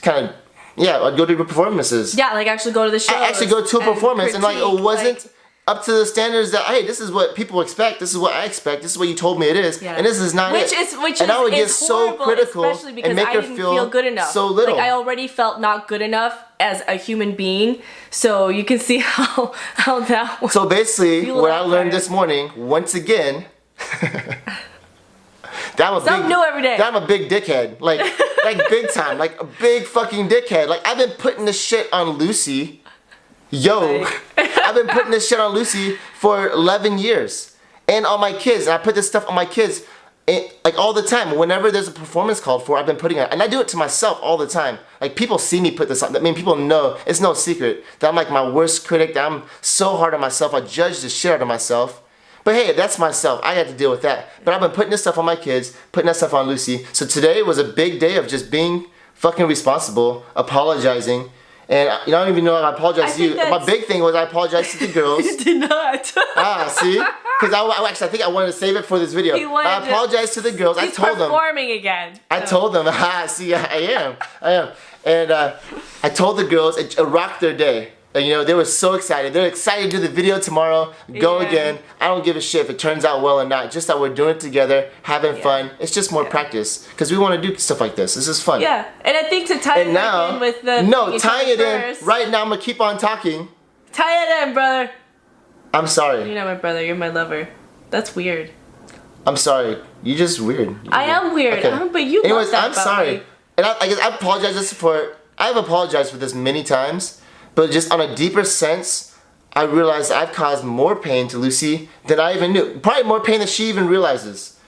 [SPEAKER 2] I'd go to performances.
[SPEAKER 1] Yeah, like actually go to the show.
[SPEAKER 2] I actually go to a performance and like it wasn't up to the standards that, hey, this is what people expect. This is what I expect. This is what you told me it is. Yeah. And this is not it. And I would get so critical and make her feel
[SPEAKER 1] good enough.
[SPEAKER 2] So little.
[SPEAKER 1] Like I already felt not good enough as a human being. So you can see how that was.
[SPEAKER 2] So basically, what I learned this morning, once again,
[SPEAKER 1] something new every day.
[SPEAKER 2] That I'm a big dickhead. Like big time. Like a big fucking dickhead. Like I've been putting this shit on Lucy. I've been putting this shit on Lucy for 11 years. And on my kids. And I put this stuff on my kids like all the time. Whenever there's a performance called for, I've been putting it. And I do it to myself all the time. Like people see me put this on. I mean, people know. It's no secret that I'm like my worst critic. That I'm so hard on myself. I judge the shit out of myself. But hey, that's myself. I had to deal with that. But I've been putting this stuff on my kids. Putting that stuff on Lucy. So today was a big day of just being fucking responsible. Apologizing. And I don't even know if I apologized to you. My big thing was I apologized to the girls.
[SPEAKER 1] You did not.
[SPEAKER 2] See? Because I think I wanted to save it for this video. I apologized to the girls. I told them.
[SPEAKER 1] Performing again.
[SPEAKER 2] I told them. See, I am. And I told the girls it rocked their day. And, they were so excited. They're excited to do the video tomorrow. Go again. I don't give a shit if it turns out well or not. Just that we're doing it together, having fun. It's just more practice. Because we want to do stuff like this. This is fun.
[SPEAKER 1] Yeah. And I think to tie it in with the...
[SPEAKER 2] No, tying it in. Right now, I'm going to keep on talking.
[SPEAKER 1] Tie it in, brother.
[SPEAKER 2] I'm sorry.
[SPEAKER 1] You're not my brother. You're my lover. That's weird.
[SPEAKER 2] I'm sorry. You're just weird.
[SPEAKER 1] I am weird. Okay. But you love that about
[SPEAKER 2] sorry.
[SPEAKER 1] Me.
[SPEAKER 2] And I guess I apologize I've apologized for this many times. But just on a deeper sense, I realized I've caused more pain to Lucy than I even knew. Probably more pain than she even realizes.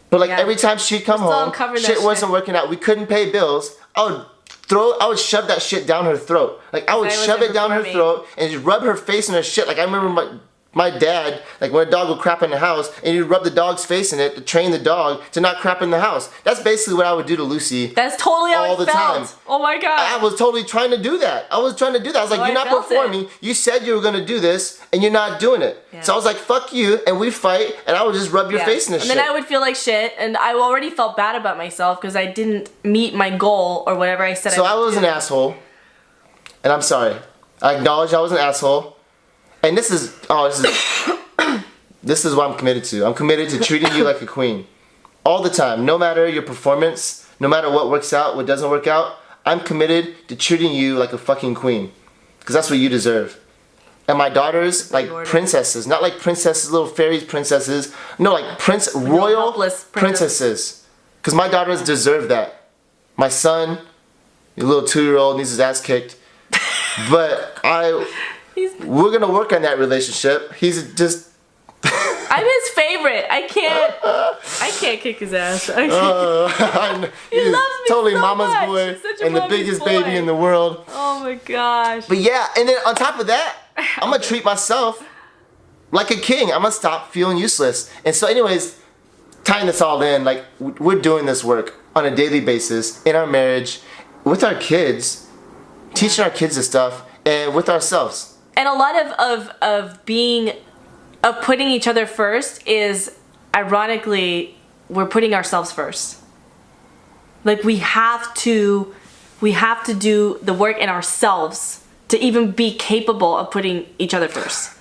[SPEAKER 2] But like every time she'd come home, shit wasn't working out. We couldn't pay bills. I would shove that shit down her throat. Like I would shove it down her throat and just rub her face in her shit. Like I remember my dad, like when a dog would crap in the house, and you'd rub the dog's face in it to train the dog to not crap in the house. That's basically what I would do to Lucy.
[SPEAKER 1] That's totally how
[SPEAKER 2] all
[SPEAKER 1] it
[SPEAKER 2] the
[SPEAKER 1] felt.
[SPEAKER 2] time.
[SPEAKER 1] Oh my God.
[SPEAKER 2] I was totally trying to do that. I was like, you're not performing. You said you were going to do this, and you're not doing it. Yeah. So I was like, fuck you, and we fight, and I would just rub your face in this shit.
[SPEAKER 1] And then I would feel like shit, and I already felt bad about myself because I didn't meet my goal or whatever I said.
[SPEAKER 2] So I was an asshole, and I'm sorry. I acknowledge I was an asshole, and this is this is what I'm committed to. I'm committed to treating you like a queen. All the time. No matter your performance, no matter what works out, what doesn't work out, I'm committed to treating you like a fucking queen. Because that's what you deserve. And my daughters, like princesses. Not like princesses, little fairies princesses. No, like royal princesses. Because my daughters deserve that. My son, your little 2-year-old, needs his ass kicked. But we're going to work on that relationship. He's just...
[SPEAKER 1] I'm his favorite. I can't kick his ass. He loves me
[SPEAKER 2] totally
[SPEAKER 1] so
[SPEAKER 2] mama's
[SPEAKER 1] much.
[SPEAKER 2] boy and the biggest baby in the world.
[SPEAKER 1] Oh my gosh.
[SPEAKER 2] But yeah, and then on top of that, I'm gonna treat myself like a king. I'm gonna stop feeling useless. And so anyways, tying this all in, like we're doing this work on a daily basis in our marriage, with our kids, teaching our kids this stuff, and with ourselves.
[SPEAKER 1] And a lot of putting each other first is, ironically, we're putting ourselves first. Like we have to do the work in ourselves to even be capable of putting each other first.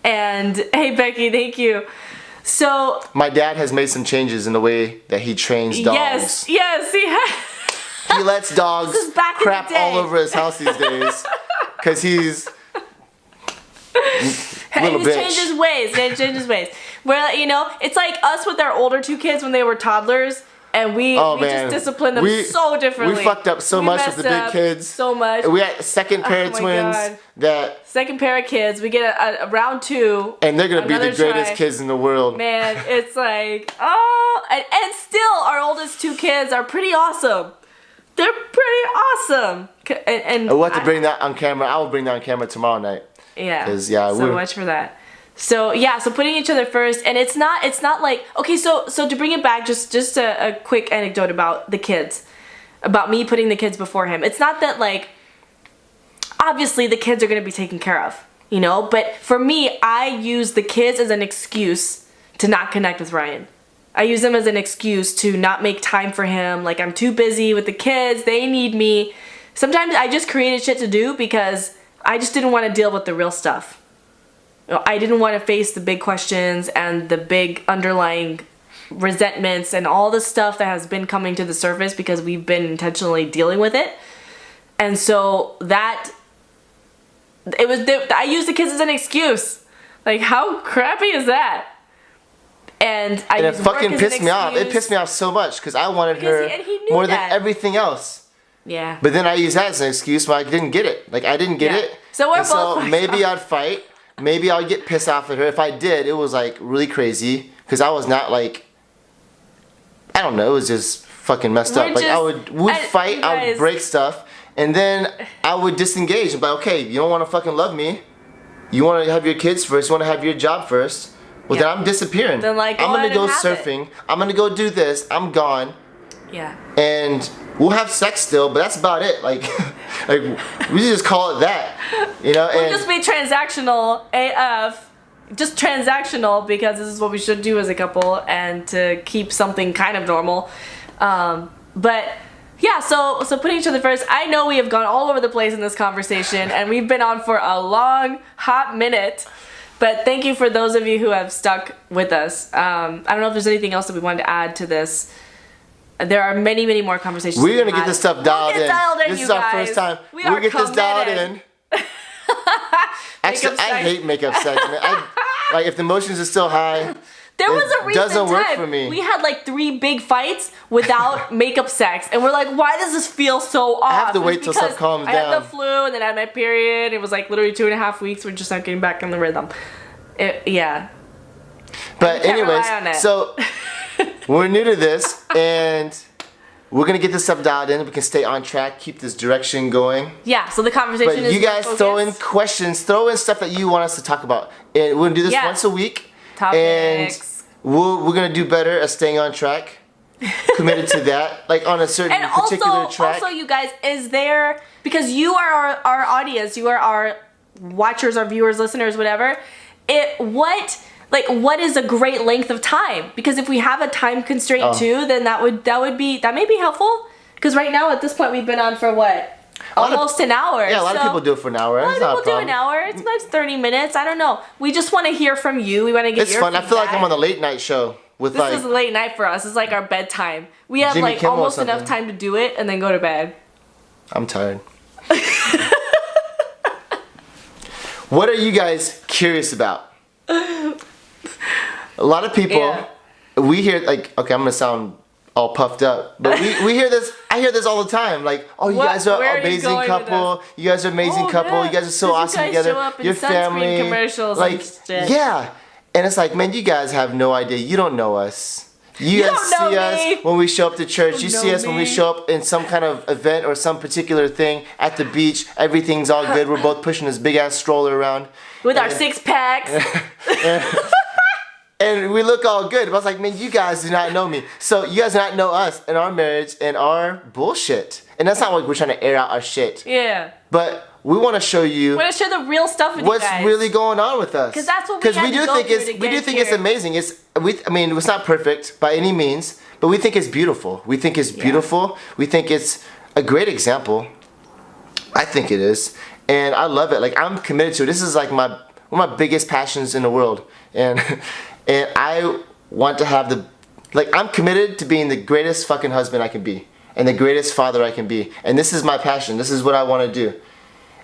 [SPEAKER 1] And hey Becky, thank you. So
[SPEAKER 2] my dad has made some changes in the way that he trains dogs.
[SPEAKER 1] Yes, he has.
[SPEAKER 2] He lets dogs crap all over his house these days because he's little bitch.
[SPEAKER 1] Changed his ways. Where, you know, it's like us with our older 2 kids when they were toddlers, and we just disciplined them so differently.
[SPEAKER 2] We fucked up so much with the big kids.
[SPEAKER 1] So much.
[SPEAKER 2] We had second pair of twins.
[SPEAKER 1] Second pair of kids. We get a round 2.
[SPEAKER 2] And they're going to be the greatest kids in the world.
[SPEAKER 1] Man, it's like, oh. And still, our oldest 2 kids are pretty awesome. They're pretty awesome. And
[SPEAKER 2] we'll have to bring that on camera. I will bring that on camera tomorrow night.
[SPEAKER 1] Yeah. So much for that. So yeah, so putting each other first, and it's not like, okay, so to bring it back, just a quick anecdote about the kids, about me putting the kids before him. It's not that, like, obviously the kids are going to be taken care of, you know, but for me, I use the kids as an excuse to not connect with Ryan. I use them as an excuse to not make time for him. Like, I'm too busy with the kids, they need me. Sometimes I just created shit to do because I just didn't want to deal with the real stuff. I didn't want to face the big questions and the big underlying resentments and all the stuff that has been coming to the surface because we've been intentionally dealing with it. And so I used the kids as an excuse. Like, how crappy is that? And it
[SPEAKER 2] fucking pissed me off. It pissed me off so much because I wanted her more than everything else.
[SPEAKER 1] Yeah.
[SPEAKER 2] But then I used that as an excuse when I didn't get it. Like, I didn't get it.
[SPEAKER 1] So we're both.
[SPEAKER 2] So maybe I'd fight. Maybe I'd get pissed off at her. If I did, it was like really crazy because I was not like, I don't know, it was just fucking messed up. Like we'd fight, I would break stuff, and then I would disengage and be like, okay, you don't want to fucking love me. You want to have your kids first. You want to have your job first. Well, then I'm disappearing.
[SPEAKER 1] Then, like,
[SPEAKER 2] I'm gonna go surfing. I'm gonna go do this. I'm gone.
[SPEAKER 1] Yeah.
[SPEAKER 2] And we'll have sex still, but that's about it. Like we just call it that, you know.
[SPEAKER 1] We'll just be transactional AF, just transactional because this is what we should do as a couple and to keep something kind of normal. But yeah, so putting each other first. I know we have gone all over the place in this conversation, and we've been on for a long, hot minute. But thank you for those of you who have stuck with us. I don't know if there's anything else that we wanted to add to this. There are many, many more conversations.
[SPEAKER 2] We're gonna get this stuff dialed in.
[SPEAKER 1] This
[SPEAKER 2] is our first time. We'll get this dialed in. Actually, I hate makeup sex, man. Like, if the emotions are still high,
[SPEAKER 1] there was a recent
[SPEAKER 2] doesn't work
[SPEAKER 1] time
[SPEAKER 2] for me.
[SPEAKER 1] We had like 3 big fights without makeup sex, and we're like, why does this feel so off?
[SPEAKER 2] I have to wait till stuff calms down.
[SPEAKER 1] I had the flu, and then I had my period. It was like literally 2.5 weeks. We're just not getting back in the rhythm. Yeah.
[SPEAKER 2] But anyways, so we're new to this, and we're gonna get this stuff dialed in. We can stay on track, keep this direction going.
[SPEAKER 1] Yeah, so the conversation
[SPEAKER 2] But
[SPEAKER 1] is
[SPEAKER 2] you guys throw in questions, throw in stuff that you want us to talk about. And we're gonna do this once a week.
[SPEAKER 1] Topics.
[SPEAKER 2] And we're gonna do better at staying on track. Committed to that, like on a certain particular track.
[SPEAKER 1] Also, you guys, is there, because you are our audience, you are our watchers, our viewers, listeners, whatever. What is a great length of time? Because if we have a time constraint too, then that may be helpful. Because right now at this point we've been on for what? Almost an hour.
[SPEAKER 2] Yeah, a lot of people do it for an hour.
[SPEAKER 1] A lot of people do an hour. It's sometimes 30 minutes. I don't know. We just want to hear from you. We want to get your feedback.
[SPEAKER 2] It's fun. I feel like I'm on the late night show. This
[SPEAKER 1] is late night for us. It's like our bedtime. We have
[SPEAKER 2] Jimmy
[SPEAKER 1] like
[SPEAKER 2] Kimmel
[SPEAKER 1] almost enough time to do it and then go to bed.
[SPEAKER 2] I'm tired. What are you guys curious about? A lot of people, we hear like, okay, I'm gonna sound all puffed up, but we hear this. I hear this all the time. Like, oh, you guys are an amazing couple. You guys are an amazing couple. You guys are so awesome together. Your family,
[SPEAKER 1] commercials,
[SPEAKER 2] like, yeah. And it's like, man, you guys have no idea. You don't know us. You guys see us when we show up to church. You see us when we show up in some kind of event or some particular thing at the beach. Everything's all good. We're both pushing this big ass stroller around
[SPEAKER 1] with our 6-packs.
[SPEAKER 2] And we look all good. But I was like, man, you guys do not know me. So you guys do not know us and our marriage and our bullshit. And that's not like we're trying to air out our shit.
[SPEAKER 1] Yeah.
[SPEAKER 2] But we want to show you.
[SPEAKER 1] We want to share the real stuff with you guys.
[SPEAKER 2] What's really going on with us?
[SPEAKER 1] Because that's what we do
[SPEAKER 2] think it's amazing. I mean, it's not perfect by any means, but we think it's beautiful. We think it's beautiful. We think it's a great example. I think it is, and I love it. Like, I'm committed to it. This is like one of my biggest passions in the world, and I want to have I'm committed to being the greatest fucking husband I can be, and the greatest father I can be, and this is my passion. This is what I want to do.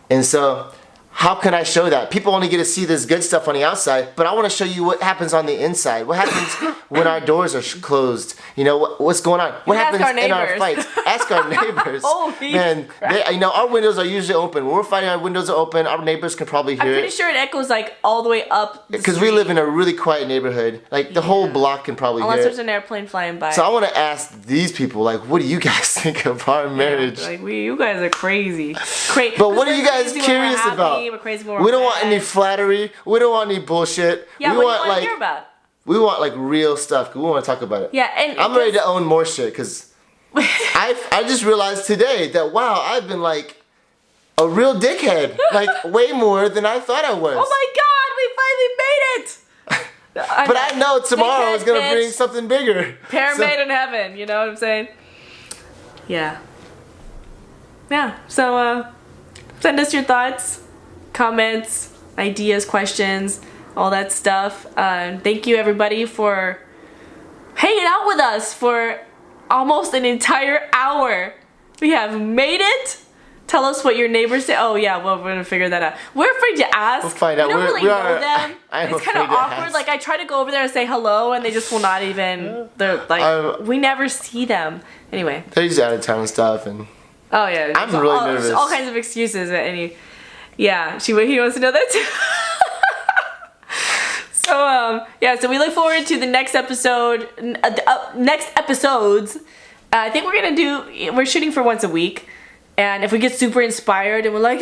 [SPEAKER 2] And so, how can I show that? People only get to see this good stuff on the outside, but I want to show you what happens on the inside. What happens when our doors are closed? You know, what's going on? What happens in our fights? Ask our neighbors. Man, our windows are usually open. When we're fighting, our windows are open. Our neighbors can probably hear it.
[SPEAKER 1] I'm pretty sure it echoes like all the way up the
[SPEAKER 2] because we live in a really quiet neighborhood. Like, the whole block can probably hear it.
[SPEAKER 1] Unless there's an airplane flying by.
[SPEAKER 2] So I want to ask these people, like, what do you guys think of our marriage?
[SPEAKER 1] Like, you guys are crazy.
[SPEAKER 2] But what are you guys curious about? We don't want any flattery. We don't want any bullshit.
[SPEAKER 1] Yeah,
[SPEAKER 2] what
[SPEAKER 1] do you want to hear about?
[SPEAKER 2] We want like real stuff. Cause we want to talk about it.
[SPEAKER 1] Yeah, and
[SPEAKER 2] I'm ready to own more shit because I just realized today that wow, I've been like a real dickhead, like way more than I thought I was.
[SPEAKER 1] Oh my God, we finally made it!
[SPEAKER 2] But I know tomorrow is gonna bring something bigger.
[SPEAKER 1] Pair made in heaven. You know what I'm saying? Yeah. Yeah. So send us your thoughts, comments, ideas, questions, all that stuff. Thank you everybody for hanging out with us for almost an entire hour. We have made it. Tell us what your neighbors say. Oh yeah, well, we're gonna figure that out. We're afraid to ask.
[SPEAKER 2] We'll find out.
[SPEAKER 1] We don't really know them.
[SPEAKER 2] It's
[SPEAKER 1] kind of awkward. Like, I try to go over there and say hello, and they just will not even. They're like, we never see them. Anyway.
[SPEAKER 2] They're just out of town and stuff, and.
[SPEAKER 1] Oh yeah.
[SPEAKER 2] I'm really nervous.
[SPEAKER 1] All kinds of excuses. Yeah, he wants to know that too. So we look forward to the next episode, next episodes. I think we're shooting for once a week. And if we get super inspired and we're like,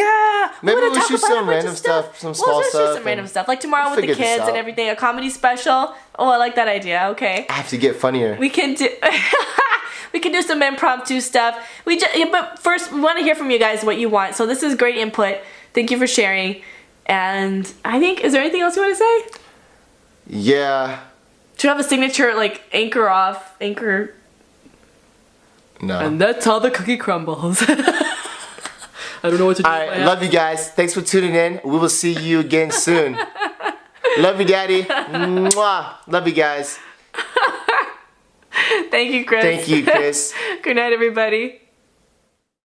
[SPEAKER 2] maybe we'll shoot some random stuff, some small stuff.
[SPEAKER 1] Shoot some random stuff. Like tomorrow with the kids and everything, a comedy special. Oh, I like that idea. Okay.
[SPEAKER 2] I have to get funnier.
[SPEAKER 1] We can do some impromptu stuff. But first, we want to hear from you guys what you want. So this is great input. Thank you for sharing. And I think, is there anything else you want to say?
[SPEAKER 2] Yeah.
[SPEAKER 1] Should have a signature, like, anchor off, anchor.
[SPEAKER 2] No.
[SPEAKER 1] And that's how the cookie crumbles. I don't know what to do.
[SPEAKER 2] Alright, love you guys. Thanks for tuning in. We will see you again soon. Love you, Daddy. Mwah. Love you guys.
[SPEAKER 1] Thank you, Chris.
[SPEAKER 2] Thank you, Chris.
[SPEAKER 1] Good night, everybody.